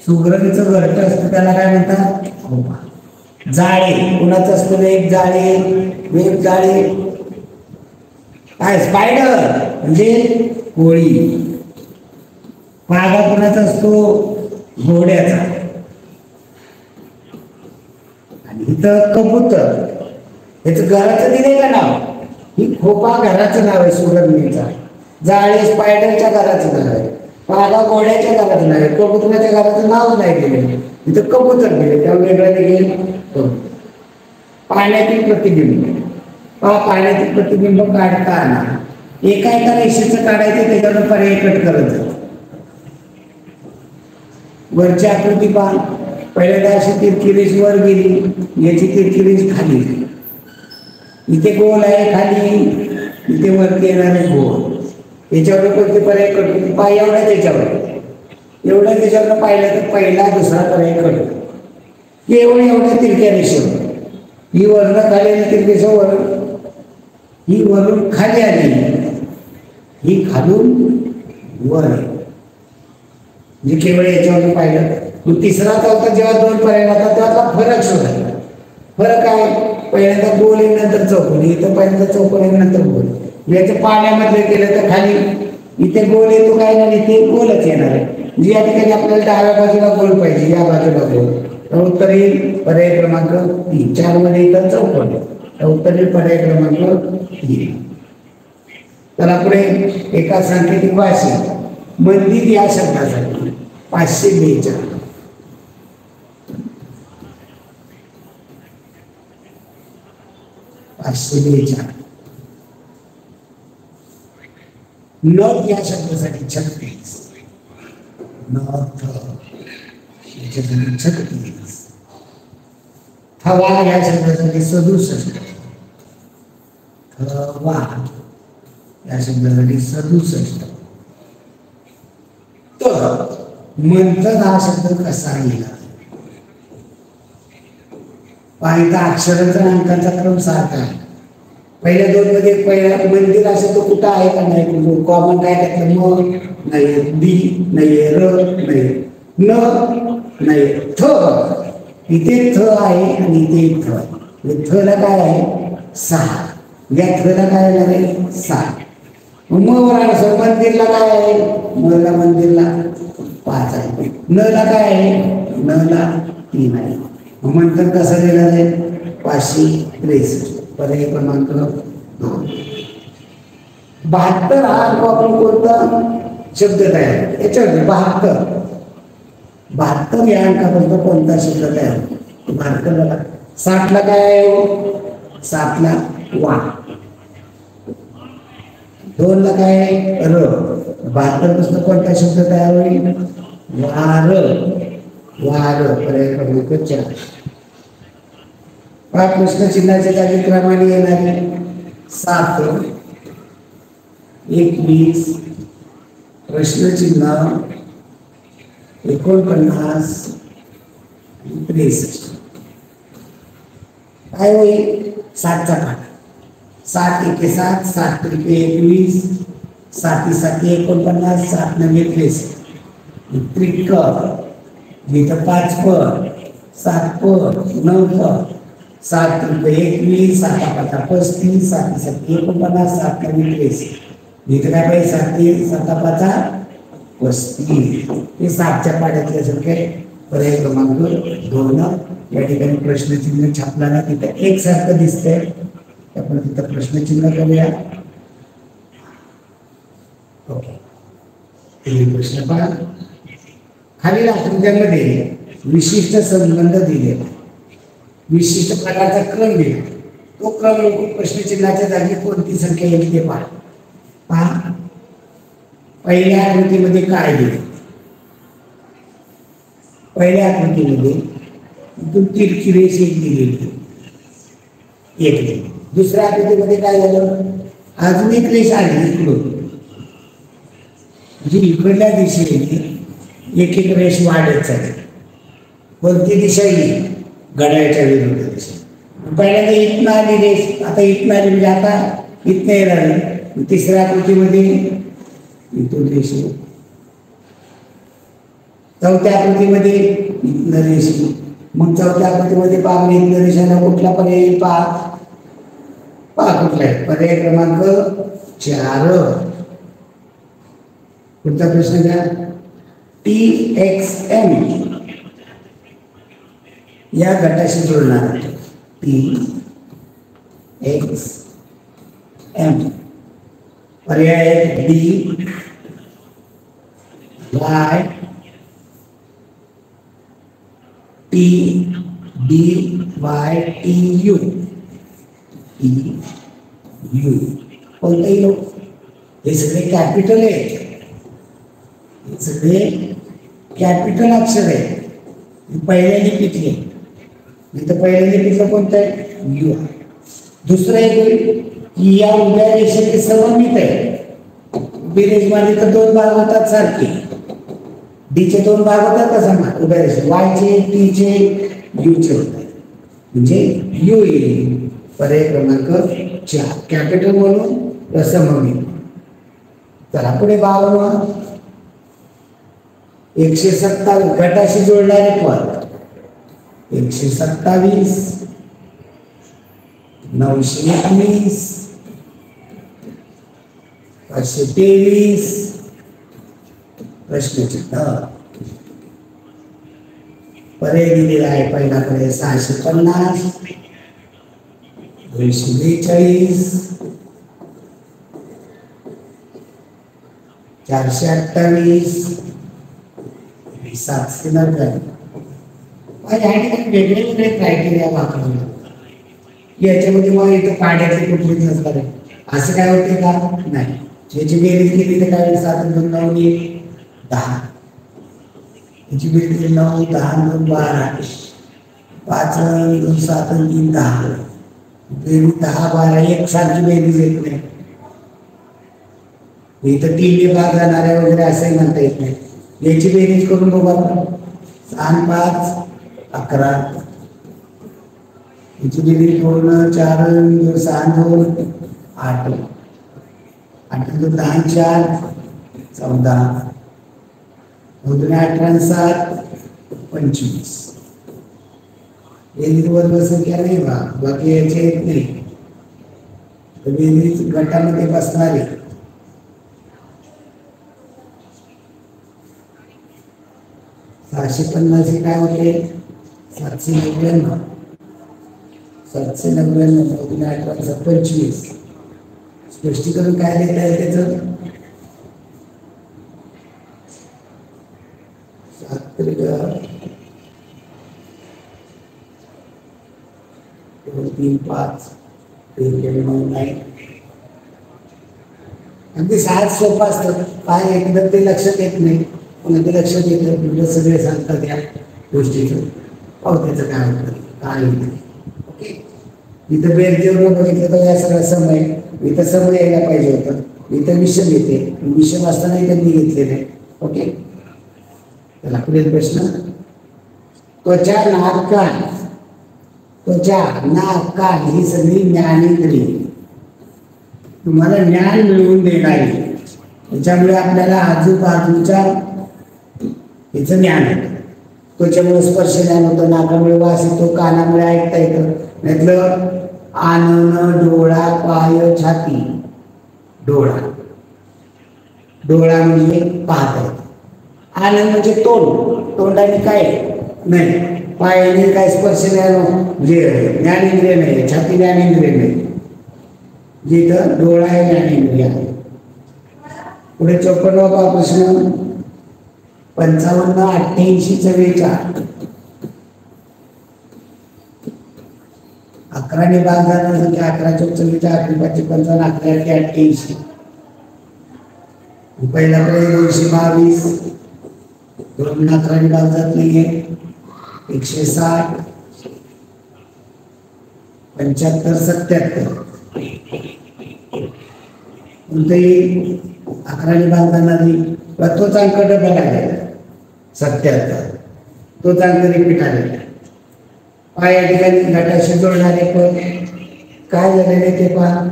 सुग्रणचं घरट असतं त्याला काय म्हणतात खोपा. जाळे कोणाचं असतं वेब जाळे. वेब जाळे काय स्पायडर म्हणजे कोळी. पागा कोणाचा असतो घोड्याचा. आणि इथं कबूतर याचं घराचं दिलंय का नाव. ही खोपा घराचं नाव आहे सुगरणीचा. जाळे स्पायडरच्या घराचं नाव आहे. पाला घोड्याच्या घरात नाही, कबुतराच्या घराचं नाव नाही दिले, तिथं कबूतर दिले, त्यामुळे वेगळं निघेल. पाण्यातील प्रतिबिंब, पाण्यातील प्रतिबिंब काढताना एका एका रेषेचं काढायचं, त्याच्यावर पर्याय कट करायचं. वरची आकृती पहा, पहिल्यांदा अशी तिरकी रेष वर गेली, याची तिरकी रेष खाली, इथे गोल आहे खाली, इथे वरती येणार आहे गोल, याच्यावर कोणते पर्याय कट पहा, एवढ्या त्याच्यावर पाहिलं तर पहिला दुसरा पर्याय कट, एवढ्या तिरक्या रेषेवर, ही वर्ण खाली आली तिरकी रेषा वर, ही वरून खाली आली, ही खालून वर, म्हणजे केवळ याच्यावर पाहिलं. मग तिसरा चौथा जेव्हा दोन पर्याय होता तेव्हा फरक शोधायचा. फरक आहे, पहिल्यांदा गोल आहे नंतर चौकोन, इथं पहिल्यांदा चौकोन आहे नंतर गोल. याच्या पाण्यामध्ये केलं तर खाली इथे गोल येतो काय नाही, इथे गोलच येणार आहे. म्हणजे या ठिकाणी आपल्याला डाव्या बाजूला गोल पाहिजे, या बाजूला गोल, तर उत्तर येईल पर्याय क्रमांक 3. 4 मध्ये इथं चौकोन, तर उत्तर येईल पर्याय क्रमांक 3. त्याला पुढे एका सांकेतिक भाषेत मंदिर या शब्दासाठी 542 नथ या शब्दासाठी 36, नथ याच्यासाठी 36, थवा या शब्दासाठी 67, थवा या शब्दासाठी 67. तर मंथन हा शब्द कसा लिहिला, पाहिजे अक्षरांचा आणि अंकांचा क्रम सारखा आहे. पहिल्या दोन मध्ये पहिला मंदिर असेल तो कुठं आहे का नाही, कॉमन काय त्यातलं म नाही, दी नाही, र नाही, न नाही, थ, इथे थ आहे आणि इथे थ आहे. थ ला काय आहे 6, या थ ला काय येणार आहे 7. म वर आलं मंदिरला काय आहे, मंदिरला 5 आहे, न ला काय आहे, न ला 3 आहे. मंथन कसं देणार आहे 563. पर्याय क्रमांक 2. 72 हा अंक आपण कोणता शब्द तयार, याच्यावर 72 या अंकापर्यंत कोणता शब्द तयार, 72 ला 60 ला काय आहे, 7 ला वा, 2 ला काय आहे र, 72 पासून कोणता शब्द तयार होईल, वार, वार. पर्याय क्रमांक 4. प्रश्न चिन्हाच्या जागी क्रमाने येणारे 7, 21, प्रश्नचिन्ह 49, 63. काय होईल 7 चा पाठ, 7 एके 7, 7 त्रिके 21, 7 7 49, 7 9 63. त्रिक इथं 5 पद, 7 पद, 9 पद, 7 त्रिक 21, 7 5 35, 7 7 49, 7 9 63. इथं काय पाहिजे 7 7 5 35. हे 7च्या पाड्यातल्या संख्या. पर्याय क्रमांक 2. या ठिकाणी प्रश्नचिन्ह छापला ना, तिथं एकसारखं दिसतंय, आपण तिथं प्रश्नचिन्ह करूया. ओके, प्रश्न पहा. खालील आकृत्यांमध्ये विशिष्ट संबंध दिले, विशिष्ट प्रकारचा क्रम दिला, तो क्रम प्रश्नचिन्हाच्या जागी कोणती संख्या येईल ते पहा. पहा, पहिल्या आकृतीमध्ये काय दिले, पहिल्या आकृतीमध्ये इथून तिरकी रेष एक दिलेली, एक दिली. दुसऱ्या आकृतीमध्ये काय झालं, अजून एक रेष आली इकडून, जी इकडल्या दिशेने एक एक रेष वाढत चालली. कोणती दिशा येईल, घड्याळाच्या विरुद्ध दिशा. पहिल्यांदा इथनं आली रेष, आता इथनं आली म्हणजे आता इथनं येणार. तिसऱ्या आकृतीमध्ये इथून रेष, चौथ्या आकृतीमध्ये इथनं रेष, मग चौथ्या आकृतीमध्ये पहा इथनं रेषाला कुठला पर्याय येईल, पहा कुठला आहे, पर्याय क्रमांक 4. पुढचा प्रश्न घ्या. TXM या गटाशी जुळणार TXM. पर्याय D, Y T D Y T U T U कोणताही लोक हे सगळे कॅपिटल आहे, हे सगळे कॅपिटल अक्षर आहे. पहिल्या लिपीतले इथं पहिल्या लिपीतलं कोणतं आहे यू. दुसरं एक होईल की या उभ्या रेषेचे सममित आहे. उभी रेष मारली तर दोन भाग होतात सारखे, डीचे दोन भाग होतात का समान उभ्या रेषे, वायचे टीचे यूचे होतात म्हणजे यू येईल. पर्याय क्रमांक 4 कॅपिटल म्हणून सममित. चला पुढे 52 127 गटाशी जोडणारे पद 127 919 523 प्रश्नचिन्ह. पर्याय दिलेला आहे. पहिला पर्याय 650 242 428 790. या ठिकाणी वेगळे वेगळे क्रायटेरिया वापरले. याच्यामध्ये मग इथं पाड्याचे कुठलेच नसणार आहे असं काय होते का नाही. ज्याची बेरीज केली तर काय 7 2 9 1 10. याची बेरीज 9 10 2 12 5 2 7 3 10. बेरीज 10 12 एक सारखी बेरीज येत नाही. इथं 3 भाग जाणाऱ्या वगैरे असंही म्हणता येत नाही. याची बेरीज करून बघू आपण. 6 5 11. याची बेरीज पूर्ण 4 6 2 8 8 2 10 4 14 2 18 7 25. बेरीज वर्ग संख्या नाही बा, बाकी याचे येत नाही. तर बेरीज गटामध्ये बसणारी 650 हे काय होते 799 799 2 18 25. स्पष्टीकरण काय देत आहे त्याचं 7 2 3 5 3 9 9. अगदी सहज सोपं असतं. काय एकदम ते लक्षात येत नाही पण ते लक्षात येतं म्हणजे सगळे सांगतात या गोष्टीचं. पाहू त्याचं काय होतं काय होतं. ओके इथं बेरजेवर बघितलं तर या सगळा समय इथं समय यायला पाहिजे होतं. इथं विषम येते विषम असतानाही त्यांनी घेतलेले. ओके चला पुढील प्रश्न. त्वचा नाक कान त्वचा नाक कान ही सगळी ज्ञानेंद्रिय तुम्हाला ज्ञान मिळवून देणारी. त्याच्यामुळे आपल्याला आजूबाजूच्या याचं ज्ञान येतं. त्वचेमुळे स्पर्श ज्ञान होतं, नाकामुळे वास येतो, कानामुळे ऐकता येतं. यातलं आनन डोळा पाय छाती. डोळा डोळा म्हणजे पाहता येतं. आनन म्हणजे तोंड तोंडाने काय नाही. पायाने काय स्पर्श ज्ञान म्हणजे ज्ञानेंद्रिय नाही. छाती ज्ञानेंद्रिय नाही. जिथं डोळा हे ज्ञानेंद्रिय आहे. पुढे 54वा प्रश्न 55 88 44. 11 ने भाग जाणार संख्या 11 चौक 44 5 55 11 88. पहिला पर्याय 222. 2 11 ने भाग जात नाहीये. 160 75 77. कोणतेही 11 ने भाग जाणार नाही. तोच अंक डबल आलेला 77. तोच अंक रिपीट आलेला. या ठिकाणी गटाशी जोडणारे पण काय झालेले ते पहा.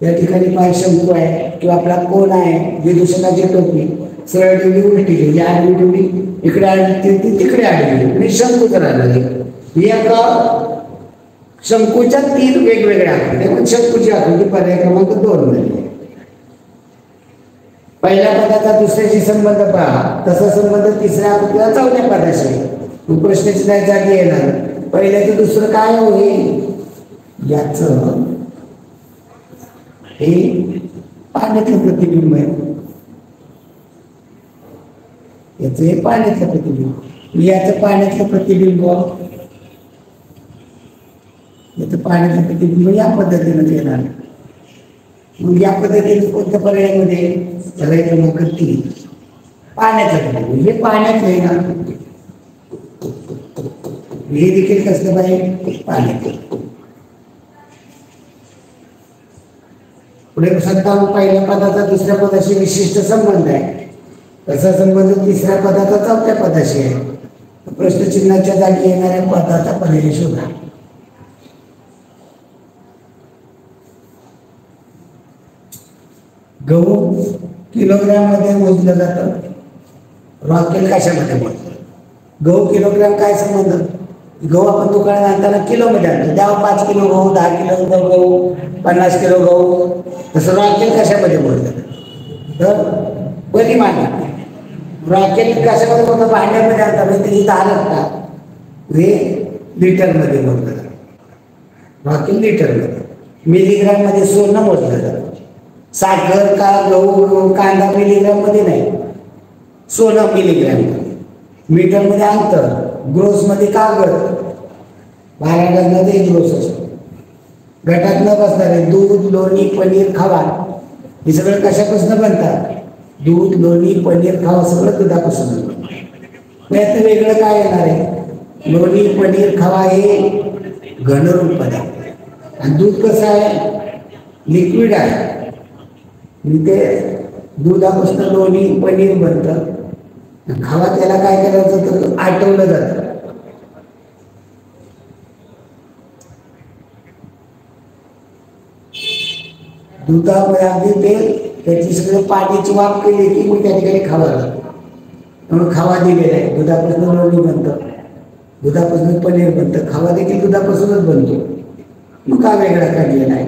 या ठिकाणी पाय शंकू आहे किंवा आपला कोण आहे विदूषणाची टोपी सरळ ठेवली उलटी ठेवली आडवी ठेवली इकडे आडवी तिकडे आडवी आणि शंकू राहिला. एका शंकूच्या 3 वेगवेगळ्या आकृत्या पण शंकूची आकृती पर्याय क्रमांक 2 झाली. पहिल्या पदाचा दुसऱ्याशी संबंध पहा तसा संबंध तिसऱ्या आकृतीला 4थ्या पदाशी. प्रश्नाची जागी येणार पहिल्याचं दुसरं काय होईल याच हे पाण्यातलं प्रतिबिंब आहे. याचं हे पाण्यातलं प्रतिबिंब, याचं पाण्यातलं प्रतिबिंब, याचं पाण्यातलं प्रतिबिंब या पद्धतीनं येणार. मग या पद्धतीने कोणत्या पर्यायामध्ये पर्याय क्रमांक 3 पाण्याचं प्रतिबिंब, हे पाण्याचं आहे ना, हे देखील कसलं पाहिजे पाण्याचं. पुढे सत्ता पहिल्या पदाचा दुसऱ्या पदाशी विशिष्ट संबंध आहे, तसा संबंध तिसऱ्या पदाचा चौथ्या पदाशी आहे. प्रश्नचिन्हाच्या जागी येणाऱ्या पदाचा पर्याय शोधा. गहू किलोग्रॅम मध्ये मोजलं जातं, रॉकेल कशामध्ये मोजलं. गहू किलोग्रॅम काय संबंध, गहू आपण दुकानात आणताना किलो मध्ये आणतो, त्यावर 5 किलो गहू, 10 किलो गहू, 50 किलो गहू. तसं रॉकेल कशामध्ये मोजलं तर परिमाण. रॉकेल कशामध्ये मोजलं, भांड्यामध्ये आणतात, म्हणजे इथं आलं का हे लिटरमध्ये मोजलं जातं. रॉकेल लिटरमध्ये. मिलीग्राम मध्ये सोनं मोजलं जातं. साखर का गहू कांदा मिलीग्राम मध्ये नाही, सोनं मिलीग्राम मध्ये. मीटर मध्ये अंतर, ग्रोस मध्ये कागद, 12 डझनाचा एक ग्रोस असतो. गटात न बसणारे दूध, लोणी, पनीर, खावा हे सगळं कशापासून बनतात, दूध, लोणी, पनीर, खावा सगळं दुधापासून बनतं. यात वेगळं काय येणार आहे, लोणी, पनीर, खावा हे घनरूप पदार्थ आणि दूध कसं आहे लिक्विड आहे. ते दुधापासून लोणी पनीर बनतं. खावा त्याला काय करायचं तर आटवलं जातं. दुधामध्ये अगदी ते त्याची सगळं पाण्याची वाफ केली की मग त्या ठिकाणी खावा लागतो. म्हणून खावा दिलेला आहे. दुधापासून लोणी बनतं, दुधापासून पनीर बनतं, खावा देखील दुधापासूनच बनतो. मग का वेगळा काढलेला आहे.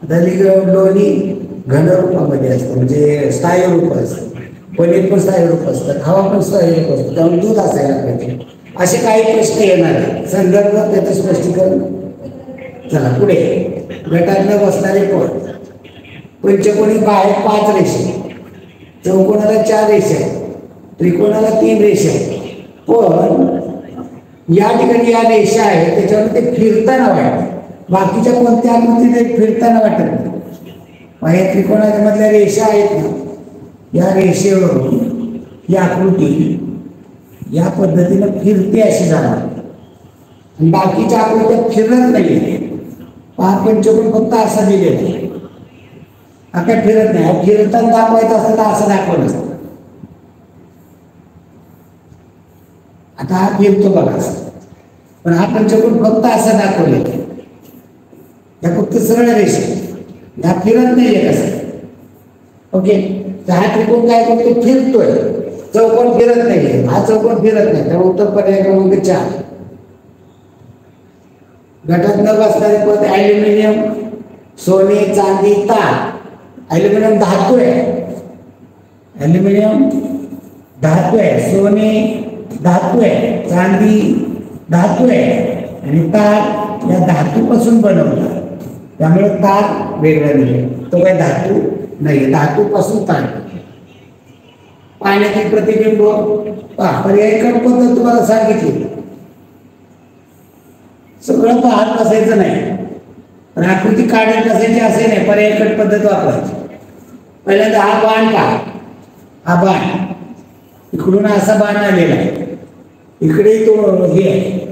आता लोणी घनरूपामध्ये असतं, म्हणजे स्थायी रूप असतं. पनीर पण स्थायी रूप असतं, खावा पण स्थायी रूप असतं, त्यामुळे दूध असायला पाहिजे. असे काही प्रश्न येणार आहे. संदर्भ त्याचं स्पष्टीकरण. चला पुढे. गटातनं बसणारे कोण. पंचकोनी बाहेर 5 रेषे, चौकोनाला 4 रेषे आहेत, त्रिकोणाला 3 रेषे आहेत. पण या ठिकाणी या रेषा आहेत त्याच्यावर ते फिरताना वाटतं. बाकीच्या कोणत्या आकृतीने फिरताना वाटत नाही. या त्रिकोणाच्या मधल्या रेषा आहेत ना, या रेषेवरून ही आकृती या पद्धतीनं फिरते अशी जाणार. बाकीच्या आकृत्या फिरत नाही. पंचकोन फक्त असा दिलेला आहे, हा काय फिरत नाही. फिरताना दाखवायचं असतं तर असं दाखवलं असतं. आता हा फिरतो बघा, पण हा पंचकोन फक्त असा दाखवलेला आहे. या फक्त सरळ रेषा, हा फिरत नाहीये कसं. ओके, तर हा त्रिकोण काय करतो फिरतोय, चौकोन फिरत नाहीये. हा चौकोन फिरत नाही, त्यामुळे उत्तर पर्याय क्रमांक 4. गटात न बसणारे पद ॲल्युमिनियम, सोने, चांदी, तार. ॲल्युमिनियम धातू आहे, ॲल्युमिनियम धातू आहे, सोने धातू आहे, चांदी धातू आहे आणि तार या धातूपासून बनवतात. त्यामुळे तार वेगळा नाही, तो काय धातू नाही, धातूपासून तार. पाण्यातील प्रतिबिंब पर्यायी पद्धत तुम्हाला सांगितली. सगळं पाहत बसायचं नाही, पण आकृती काढत बसायची असे नाही, पर्यायी पद्धत वापरायची. पहिल्यांदा हा बाण का, हा बाण इकडून असा बाण आलेला आहे, इकडे तो हे आहे.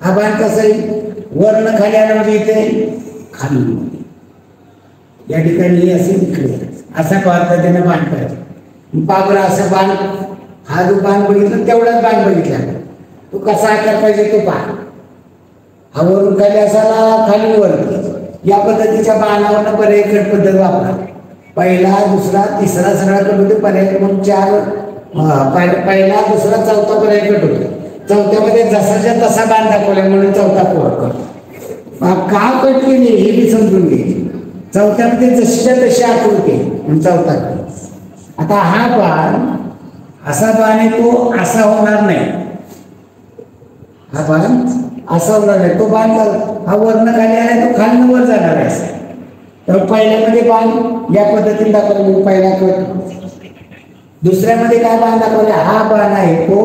हा बाण कसा आहे, वर्ण खाली आला म्हणजे इथे खाली, या ठिकाणी असेल इकडे असा पद्धतीने बाण करायचा. बाबर असा बाण, हा जो बाण बघितला तेवढाच बाण बघितला, तो कसा आकार पाहिजे तो बाण. हा वरून खाली असाला, खाली वर, या पद्धतीच्या बाणावर पर्यायी पद्धत वापरा. पहिला, दुसरा, तिसरा सगळा कट होते. पर्याय म्हणून 4, पहिला, दुसरा, चौथा पर्याय कट होते. चौथ्यामध्ये जसाच्या तसा बाण दाखवला म्हणून चौथा कट. का कट केली हे बी समजून घे. चौथ्यामध्ये जशीच्या तशी आकृती म्हणून चौथा कट. आता हा बाण असा बाण आहे, तो असा होणार नाही. हा बाण असा होणार नाही, तो बाण हा वर्ण खाली आला, तो खाली वर जाणार आहे. तर पहिल्यामध्ये बाण या पद्धतीने दाखवला, पहिला कट, दुसऱ्यामध्ये काय बाण दाखवले, हा बाण आहे तो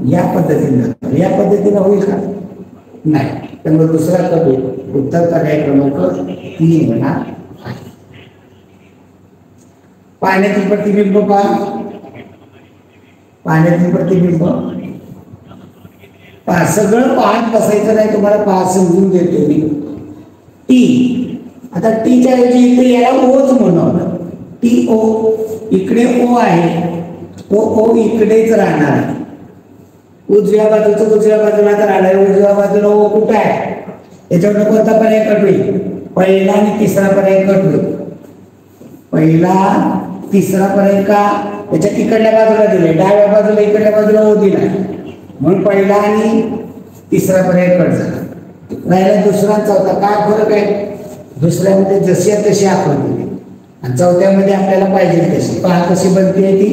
या पद्धतीने दाखवला, या पद्धतीने होईल का, नाही. त्यामुळे दुसरा कवी उत्तर पर्याय क्रमांक 3 होणार आहे. पाण्यातील प्रतिबिंब पहा, पाण्यातील प्रतिबिंब पहा, सगळं पाहत बसायचं नाही, तुम्हाला पहा समजून देतो मी. टी, आता टीच्या ऐवजी इकडे याला ओच म्हणून, टी ओ, इकडे ओ आहे, ओ ओ इकडेच राहणार आहे. उजव्या बाजूचं उजव्या बाजूला तर राहणार, उजव्या बाजूला ओ कुठं आहे, याच्यावर कोणता पर्याय कट होईल, पहिला आणि तिसरा पर्याय कट होईल. पहिला तिसरा पर्याय का, त्याच्या इकडल्या बाजूला दिले, डाव्या बाजूला इकडल्या बाजूला ओ दिला, म्हणून पहिला आणि तिसरा पर्याय कट झाला. राहिला दुसरा चौथा. काय फरक आहे, दुसऱ्यामध्ये जशी तशी आकृती आणि चौथ्यामध्ये आपल्याला पाहिजे तशी. पहा कशी बनते ती,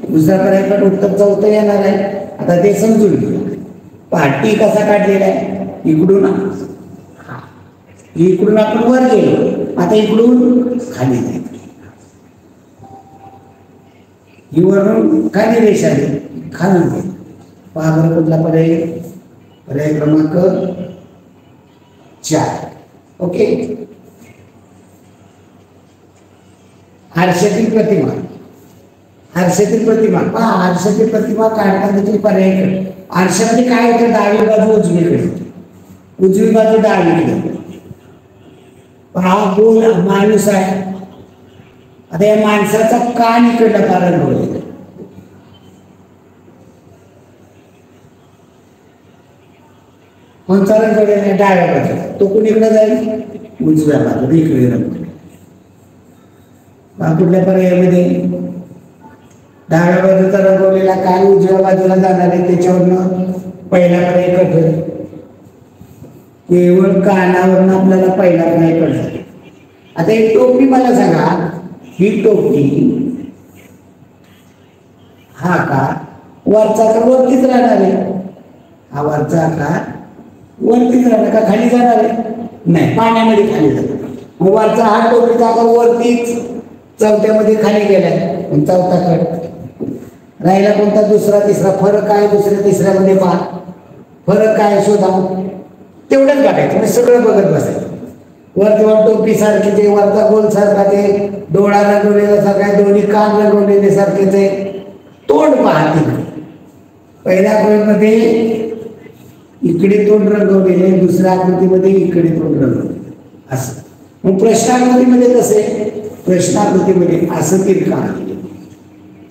दुसरा पर्याय कट, उत्तर चौथं येणार आहे. आता ते समजून घेऊ. पहा टी कसा काढलेला आहे, इकडून इकडून आपण वर गेलो, आता इकडून खाली जाईल, ही वरून खाली रेषा खाली जाईल. पहा बरं कुठला पर्याय, पर्याय क्रमांक 4. ओके. आरशातील प्रतिमा, आरशातील प्रतिमा पहा, आरशातील प्रतिमा काढताना पर्याय, आरशामध्ये काय होतं, डावी बाजू उजवीकडे, उजवी बाजू डावीकडे. पहा गोल माणूस आहे, आता या माणसाचा कान इकडला कारण होईल, कोणता रंग डाव्या बाजूला, तो कोणीकडे जाईल, उजव्या बाजूला, इकडे रंग. कुठल्या पर्यायामध्ये डाव्या बाजूचा रंगवलेला कान उजव्या बाजूला जाणार आहे, त्याच्यावरनं पहिला पर्याय कट होईल. केवळ कानावरनं आपल्याला पहिला पर्याय कट झाला. आता एक टोपी मला सांगा, ही टोपी हा आकार वरचा आकार वरतीच राहणार आहे, हा वरचा आकार वरतीच राहणार का खाली जाणार आहे, नाही, पाण्यामध्ये खाली जाणार. वरचा हा टोपीचा आकार वरतीच चौथ्यामध्ये खाली गेलाय, चौथा कट. राहिला कोणता, दुसरा तिसरा. फरक काय दुसऱ्या तिसऱ्यामध्ये, पहा फरक काय शोधा, तेवढंच काढायचं, म्हणजे सगळं बघत बसायचं. वर तेव्हा टोपी सारखी ते, वरचा गोल सारखा ते, डोळा रंगवलेला सारखा, दोन्ही कान रंगवलेले सारखेच आहे. तोंड पहा तिकडे, पहिल्या आकृतीमध्ये इकडे तोंड रंगवलेले, दुसऱ्या आकृतीमध्ये इकडे तोंड रंगवलेले असं. मग प्रश्नाकृतीमध्ये कसे, प्रश्नाकृतीमध्ये असं तिरका,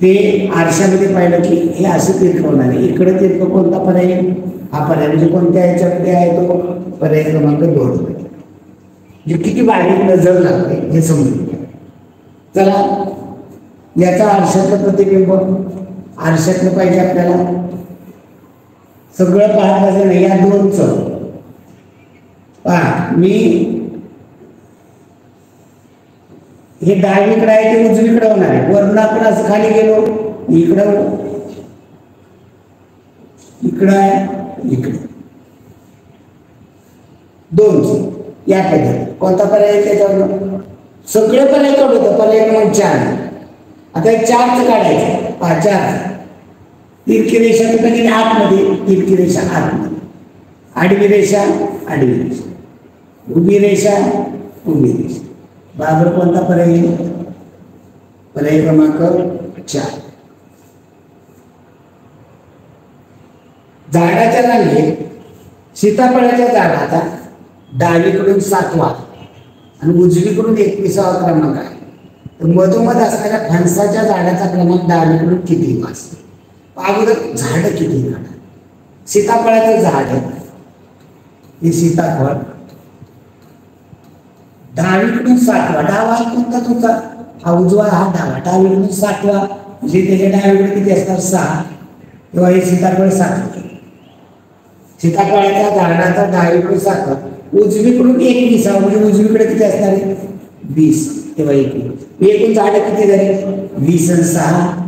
ते आरशामध्ये पाहिलं की हे असं तिरकं होणार आहे. इकडे तिरकं कोणता पर्याय, हा पर्याय, म्हणजे कोणत्या ह्याच्यामध्ये आहे तो पर्याय क्रमांक 2. म्हणजे किती बारीक नजर लागते हे समजून. चला, याचा आरशातलं प्रतिबिंब, आरशातलं पाहिजे आपल्याला, सगळं पाहत पाहिजे नाही, या 2चं पहा. मी हे डावीकडे आहे ते उजवीकडे होणार आहे, वरून आपण असं खाली गेलो, इकडं इकडं आहे, इकडे 2 या पद्धती. कोणता पर्याय त्याच्यावर, सगळे पर्याय काढू होतं, पर्याय क्रमांक 4. आता 4च काढायचं, पहा 4. तिरकी रेषा कुठं गेली, आतमध्ये, तिरकी रेषा आतमध्ये, आडवी रेषा आडवी रेषा, उभी रेषा उभी रेषा. बरोबर कोणता पर्याय, पर्याय क्रमांक 4. झाडाच्या रांगेत सीताफळाच्या झाडाचा डावीकडून 7वा आणि उजवीकडून 21वा क्रमांक आहे. तर मधोमध असणाऱ्या फणसाच्या झाडाचा क्रमांक डावीकडून किती असतो. अगोदर झाड किती काढा, सीताफळाचं झाड हे सीताफळ डावीकडून 7वा, डावा कोणता तुमचा, हा उजवा, हा डावा, डावीकडून 7वा, म्हणजे त्याच्या डावीकडे किती असणार 6, तेव्हा हे सीताफळ 7. सीताफळाच्या झाडाचा डावीकडून 7वा, उजवीकडून 21वा, म्हणजे उजवीकडे किती असणार आहे 20, तेव्हा 21. एकूण झाड किती झाले 20 आणि 6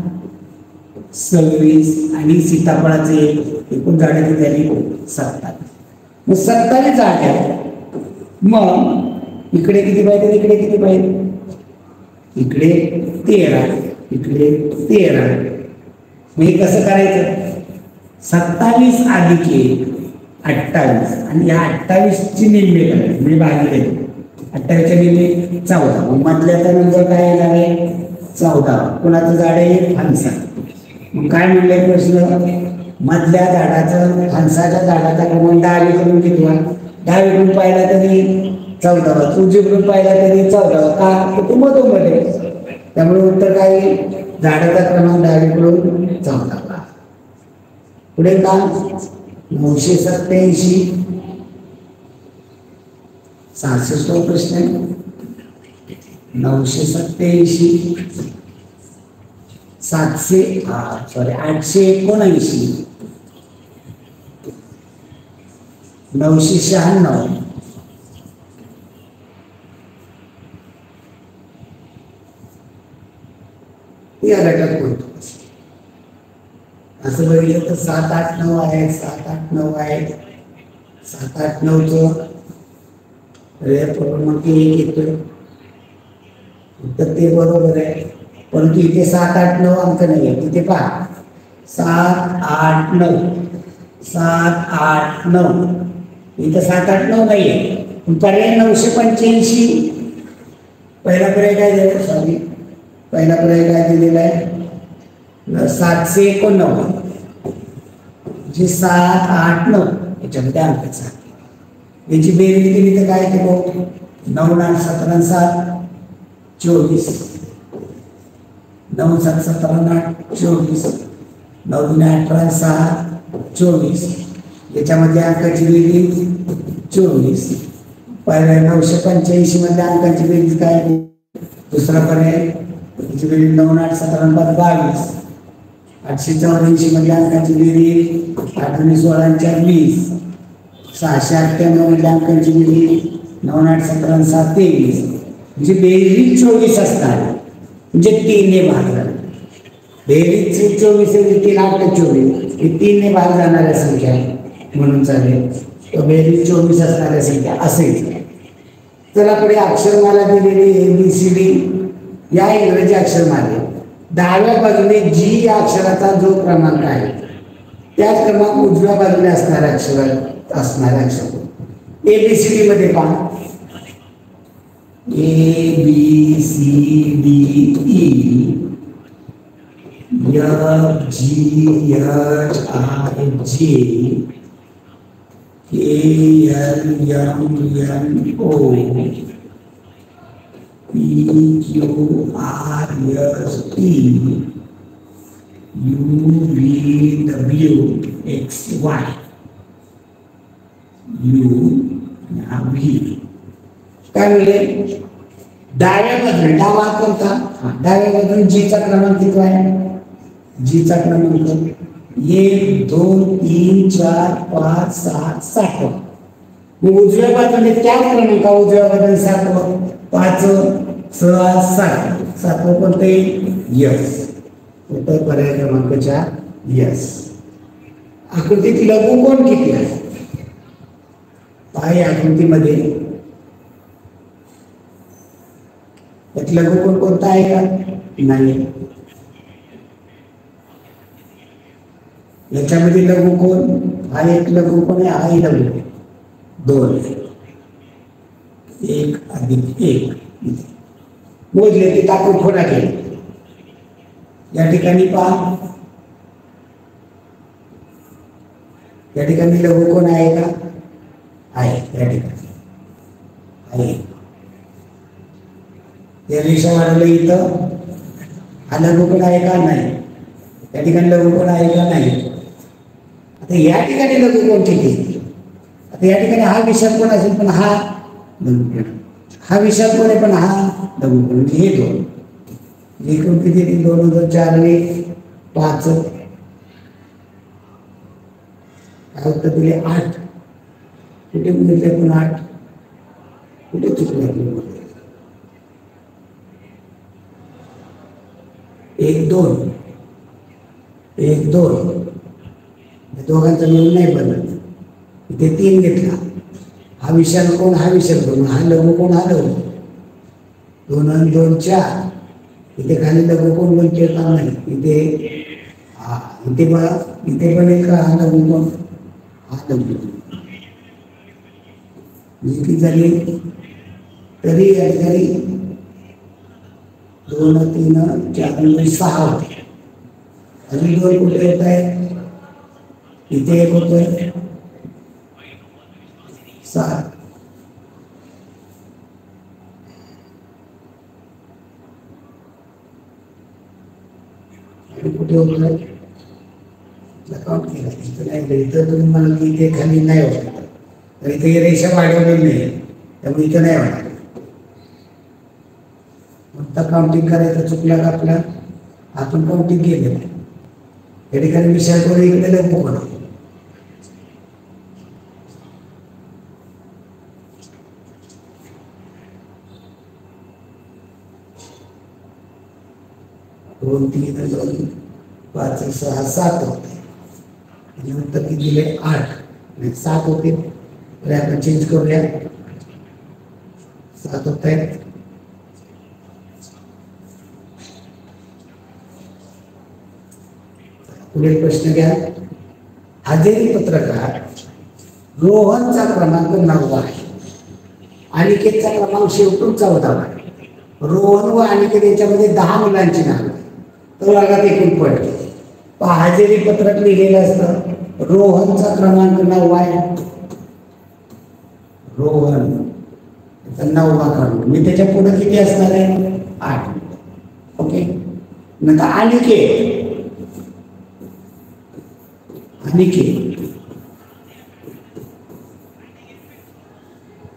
26, आणि सीताफळाचे एकूण झाड किती झाली 27. मग 27 झाड आहे. मग इकडे किती पाहिजे, इकडे किती पाहिजे, इकडे 13, इकडे 13. मग हे कसं करायचं? 27 अधिक 1 28 आणि या 28 ची निम्मे करायची म्हणजे भागिले 28 च्या निम्मे 14. मग मधल्याचा नंतर काय येणार आहे? 14. कोणाचं झाड आहे? फणसा. मग काय म्हणले प्रश्न? मधल्या झाडाचं फणसाच्या झाडाचा क्रमांक डावीकडून किती? डावीकडून पाहिला तरी 14वा, उजवीकडून पाहिला तरी 14वा. का? ते मधोमध. त्यामुळे उत्तर काय? झाडाचा क्रमांक डावीकडून 14वा. पुढे का? 987. 66 प्रश्न 987. 879. 996. या गटात कोणतो? असं बघितलं तर 7, 8, 9 आहेत. 7, 8, 9 आहेत. 7, 8, 9चं क्रमांक 1 येतोय तर ते बरोबर आहे. परंतु इथे 7, 8, 9 अंक नाही आहे. तिथे पहा 7, 8, 9. 7, 8, 9. इथं 7, 8, 9 नाही आहे. पर्याय 985. पहिला पर्याय काय दिला? सॉरी, पहिला पर्याय काय दिलेला आहे? 789. जे 7, 8, 9 याच्यामध्ये अंक 7. याची बेरीज केली तर काय येते? 9, 8, 17, 7 24. 9, 7, 17, 8 24. 9, 18, 6 24. याच्यामध्ये अंकाची बेरीज 24. पहिल्या 985 मध्ये अंकाची बेरीज काय? दुसरा पर्याय याची बेरीज 9, 8, 17, 22. 884 मध्ये अंकाची बेरीज 8, 16, 20. 698 मध्ये अंकाची बेरीज 9, 8, 17, 7 23. म्हणजे बेरीज 24 असणार. म्हणजे 3 ने भाग जाणार. बेरीज 24 आहे, 3, 8, 24 ही 3 ने भाग जाणाऱ्या संख्या म्हणून चालेल. तर बेरीज 24 असणाऱ्या संख्या असेल. चला पुढे अक्षरमाला दिलेली ABCD या इंग्रजी अक्षरमाले डाव्या बाजूने G या अक्षराचा जो क्रमांक आहे त्याच क्रमांक उजव्या बाजूने असणाऱ्या अक्षर ABCD मध्ये पहा ABCDE FGHIJKLMNO PQRST UVWXY UV काय मिळेल? डाव्या बाजूने डावा कोणता? डाव्या बाजूने जीचा क्रमांक किती आहे? जीचा क्रमांक 1 2 3 4 5 6 7. मग उजव्या बाजूने त्या क्रमांका उजव्या बाजूने 7 5 6 7 7 कोणतं येईल? यस. उत्तर पर्याय क्रमांक 4 यस. आकृतीत लघुकोन किती आहे? पहा आकृतीमध्ये त्यात लघुकोन कोणता आहे का? नाही. याच्यामध्ये लघुकोन हा एक लघुकोन आहे, हा लघुकोन 2 1 अधिक 1 मोजले ते टाकून खोडा केले. या ठिकाणी पहा या ठिकाणी लघुकोन आहे का? आहे. या ठिकाणी आहे. या रेषा वाढवलं इथं हा लघुकोन आहे का? नाही. या ठिकाणी लघुकोन आहे का? नाही. आता या ठिकाणी लघुकोन किती? आता या ठिकाणी हा विषमकोन असेल पण हा लघुकोन, हा विषमकोन आहे पण हा लघुकोन. हे 2 एकूण किती? 2 2 4 आणि 5 काय उत्तर दिले? 8. कुठे मिळते पण 8? कुठे चुकले? 1 2 1 2 दोघांचा मिळून नाही बनत. इथे 3 घेतला. हा विषमकोन हा विषमकोन, हा लघुकोन हा लघुकोन. 2 आणि 2 4 इथे खाली लघु कोण बनते का नाही, इथे हा इथे बघा, इथे पण एक हा लघु कोण, हा लघु किती झाली तरी तरी 2 3 4 6 होते. अजून 2 कुठे येत आहे, इथे एक होतोय 7. कुठे होतोय काउंट केला इथं नाही, इथं तुम्ही म्हणाल की इथे खाली नाही होत, तर इथे रेषा वाढवलेली नाही त्यामुळे इथं नाही होणार. कोणता काउंटिंग करायचं चुकला का आपला, आपण काउंटिंग केलं या ठिकाणी विचार करून इकडे लंब करू. दोन 3 2 5 6 7 होते, नंतर किती दिले 8 आणि 7 होते, तर आपण चेंज करूया 7 होत आहेत. पुढील प्रश्न घ्या. हजेरी पत्रकात रोहनचा क्रमांक 9 आहे, अनिकेतचा क्रमांक शेवटून 14 आहे. रोहन व अनिकेत याच्यामध्ये 10 मुलांची नाव, तर वर्गात एकूण पडते. हजेरी पत्रक लिहिलेलं असतं, रोहनचा क्रमांक 9 आहे, रोहन 9वा क्रमांक, मी त्याच्या पुढे किती असणार आहे 8. ओके. नंतर अनिकेत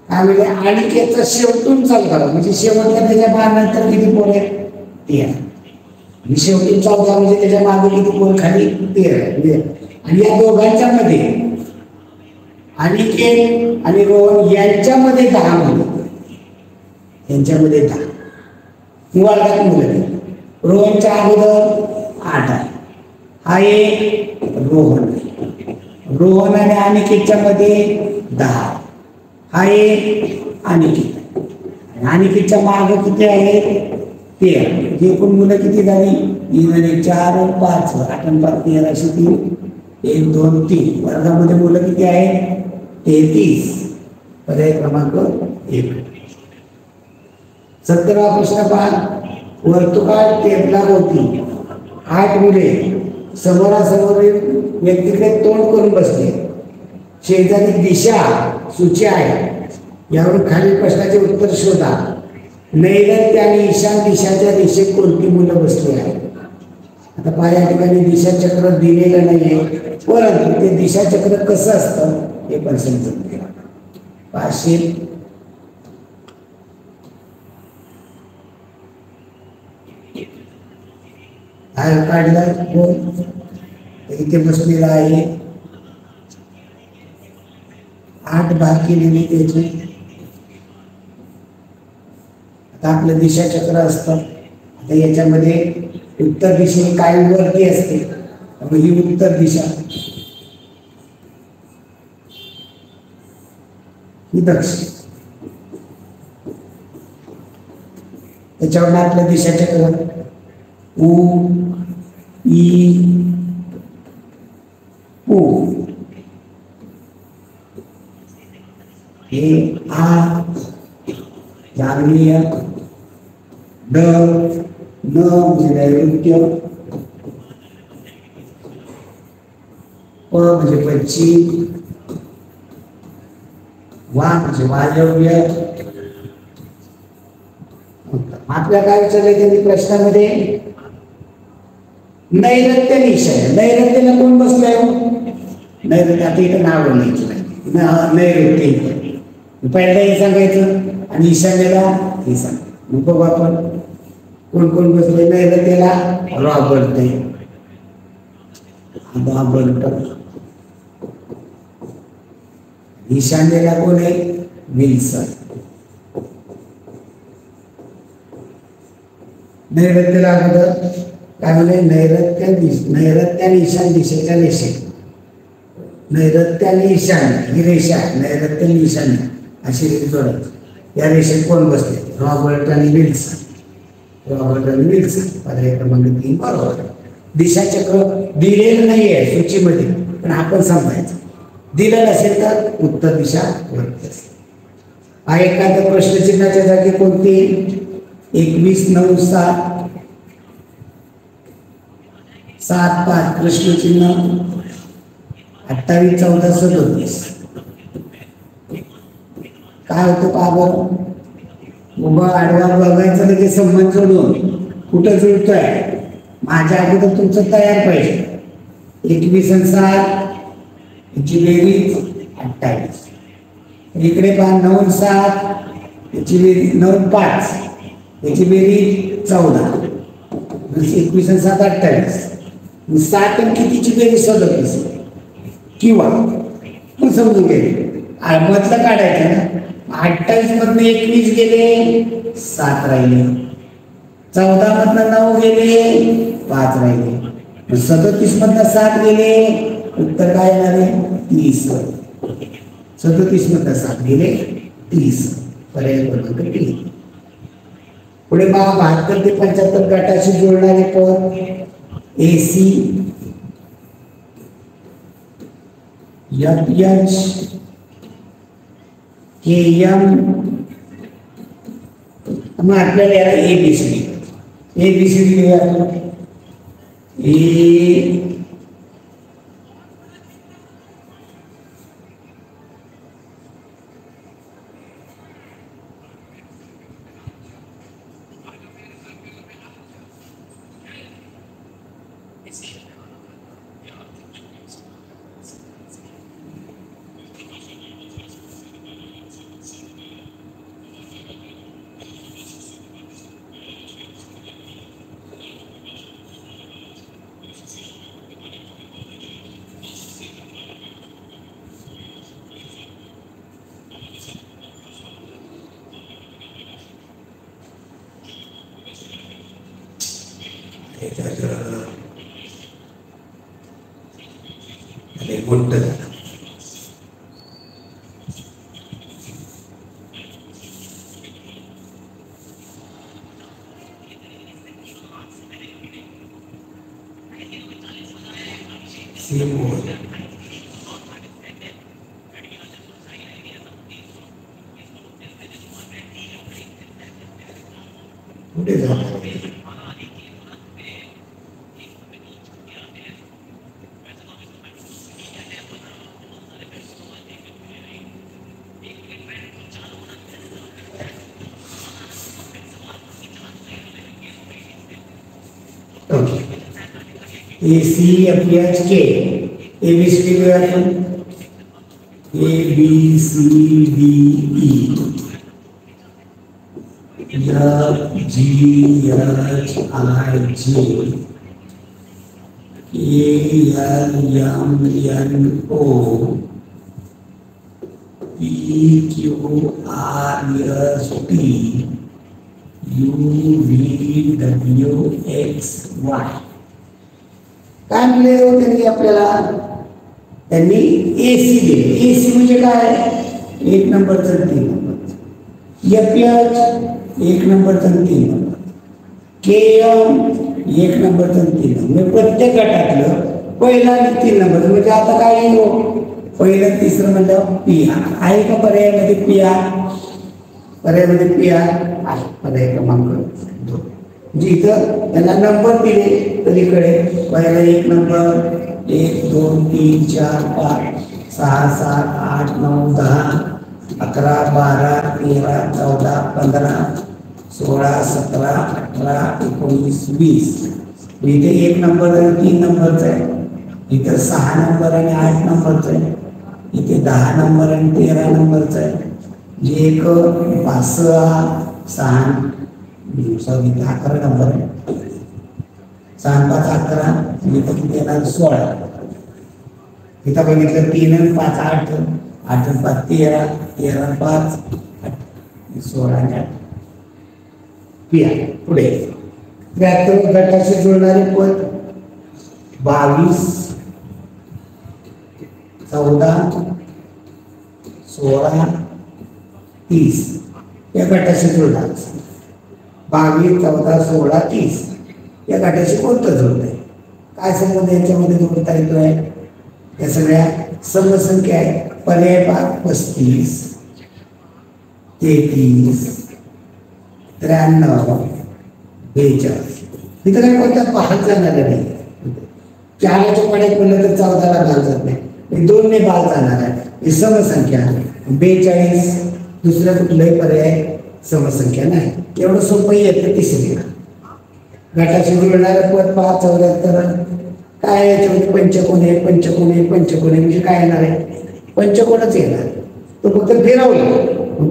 काय म्हणजे अनिकेतचा शेवटून 14 म्हणजे शेवटच्या त्याच्या नंतर किती पोर आहेत 13, आणि शेवटी 14 म्हणजे त्याच्या मागे किती पोर खाली 13. आणि या दोघांच्या मध्ये अनिकेत आणि रोहन यांच्यामध्ये 10 मुलं, यांच्यामध्ये 10 वर्गात मुलं. रोहनच्या अगोदर 8 आहे, हा एक रोहन, रोहन आणि अनिकेतच्या मध्ये 10, हा एक अनिकेत, अनिकेतच्या मागे किती आहे 13. एकूण मुलं किती झाली 3 4 5 8 5 13 अशी 3 1 2 3. वर्गामध्ये मुलं किती आहेत 33. पर्याय क्रमांक 1. 17वा प्रश्न पहा. वर्तुळात टेबलाभोवती 8 मुले समोरासमोरील व्यक्तीकडे तोंड करून बसले, शेजारी दिशा सूची आहे, यावरून खालील प्रश्नाचे उत्तर शोधा. नैऋत्य आणि ईशान दिशाच्या दिशेत कोणती मुलं बसली आहेत. आता पहा या ठिकाणी दिशा चक्र दिलेलं नाहीये, परंतु ते दिशा चक्र कसं असतं हे पण समजून घ्या. पाशील काढला कोण इथे बसलेला आहे, 8 भाग केलेले त्याचे. आता आपलं दिशा चक्र असतं, आता याच्यामध्ये उत्तर दिशेने काही वरती असते, त्यामुळे ही उत्तर दिशा, ही दक्षिण. त्याच्यावर आपलं दिशा चक्र उ ई उ, हे आ जागरणीय, ड न म्हणजे नैऋत्य, प म्हणजे पश्चिम, वा म्हणजे वायव्य. आपल्या काय विचारलंय त्यांनी प्रश्नामध्ये नैऋत्य दिशा आहे, नैऋत्यला कोण बसलाय नैऋत्य. आता इथं नाव लिहायचं नैऋत्य, पहिल्यांदा हे सांगायचं आणि ईशान्येला हे सांगायचं. मग बघू आपण कोण कोण बसले. नैऋत्यला रॉबर्ट आहे, ईशान्येला कोण आहे विल्सन. नैऋत्यला अगोदर काय म्हणजे नैऋत्य आणि ईशान्य दिशेच्या रेषेत, नैऋत्य आणि ईशान्य ही रेषा, नैऋत्य आणि ईशान्य अशी रेष जोडत, या रेषेत कोण बसले रॉबर्ट आणि विल्सन. रॉबर्ट विल्सन पर्याय क्रमांक 3 बरोबर. दिशाचक्र दिलेलं नाहीये सूचीमध्ये पण आपण समजायचं, दिलं नसेल तर उत्तर दिशा वरती असते. हा एखाद्या प्रश्नचिन्हाच्या जागी कोणती 21 9 7 7 5 प्रश्नचिन्ह 28 14 37 काय होतं का बरं? उभा आडवा बघायचं लगेच संबंध जोडून कुठं जुळतोय, माझ्या अगोदर तुमचं तयार पाहिजे. 21 आणि 7 याची बेरीज 28. इकडे पहा 9 आणि 7 याची बेरीज 9 आणि 5 याची बेरीज 14. 21 आणि 7 28. 7 आणि कितीची बेरीज 37 किंवा मग समजून घे मधलं काढायचं ना. 28 मधनं 21 गेले 7 राहिले, 14 मधनं 9 गेले 5 राहिले, 37 मधनं 7 गेले उत्तर काय येणार आहे 30. 37 मधनं 7 गेले 30 पर्याय क्रमांक 3. पुढे 72 ते 75 गटाशी जोडणारे पद AC FH KM. मग आपल्याला याला ABCD लिहूया. मोठं झालं. पुढे जाणार ACFHK ABCD ABCDE FGHIJ KLMNO PQRST UVWXY. काय म्हणले त्यांनी आपल्याला? त्यांनी AC दिले. AC म्हणजे काय? 1 नंबरचं 3 नंबरचं. FH 1 नंबरचं 3 नंबर. KM 1 नंबरचं 3 नंबर. प्रत्येक गटातलं पहिला आणि 3 नंबर म्हणजे आता काय येईल? पहिलं तिसरं म्हणजे PR आहे का पर्यायामध्ये? PR पर्यायामध्ये PR आहे. पर्याय क्रमांक 2. म्हणजे इथं त्यांना नंबर दिले तर इकडे पहिला 1 नंबर 1 2 3 4 5 6 7 8 9 10 11 12 13 14 15 16 17 18 19 20. इथे 1 नंबर आणि 3 नंबरचा आहे. इथं 6 नंबर आणि 8 नंबरचा आहे. इथे 10 नंबर आणि 13 नंबरचा आहे. जे एक 5 6 11 नंबर आहे. 6 5 11 इथं किती येणार 16. इथं बघितलं 3 आणि 5 8 8 आणि 5 13 13 आणि 5 16 आणि 8. पुढे 73 गटाशी जुळणारे पद 22 14 16 30 या गटाशी जुळणार. 22, 14, 16, 30 या गटाशी कोणतं जोडत आहे? काय संबंध याच्यामध्ये जोडता येतोय? या सगळ्या समसंख्या आहे. पर्याय 35, 33, 93, 42. इथं काय कोणत्या भाग जाणार नाही. 4च्या पड्यात म्हणलं तर 14ला भाग जात नाही. 2ने भाग जाणार आहे. ही समसंख्या. 42 दुसऱ्या कुठलाही पर्याय समसंख्या नाही. एवढं सोपं येतं तिसरीला. गटाशी जुळणारं पद 5, 74. काय याच्यामध्ये पंचकोणे म्हणजे काय येणार आहे? पंचकोणच येणार. तो फक्त फिरवला.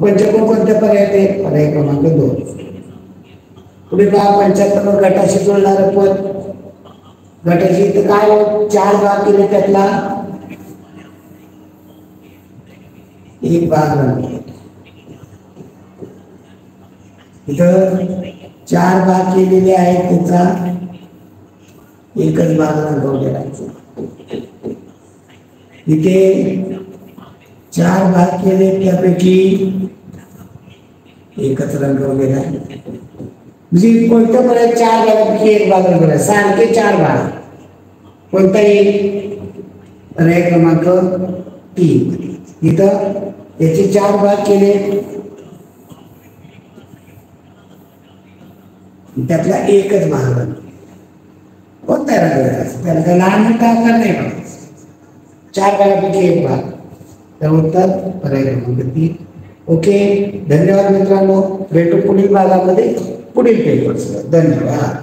पंचकोण कोणत्या पर्यायात आहे? पर्याय क्रमांक 2. पुढे 75 गटाशी जुळणारं पद. गटाशी इथं काय 4 भाग केले, त्यातला 1 भाग राहिला. इथं 4 भाग केलेले आहेत, त्याचा 1च भाग रंगवलेला आहे. इथे 4 भाग केले, त्यापैकी 1च रंगवलेला आहे. म्हणजे कोणत्या पर्याय 4 भागापैकी 1 भाग रंगवला? सारखे 4 भाग. कोणता येईल? पर्याय क्रमांक 3. इथं याचे 4 भाग केले, त्यातला 1च भाग रंगवला. कोणता रंगवला? त्याला काय लहान मोठा आकार नाही बघायचा. 4 भागापैकी 1 भाग. तर उत्तर पर्याय क्रमांक 3. ओके, धन्यवाद मित्रांनो. भेटू पुढील भागामध्ये पुढील पेपर्स. धन्यवाद.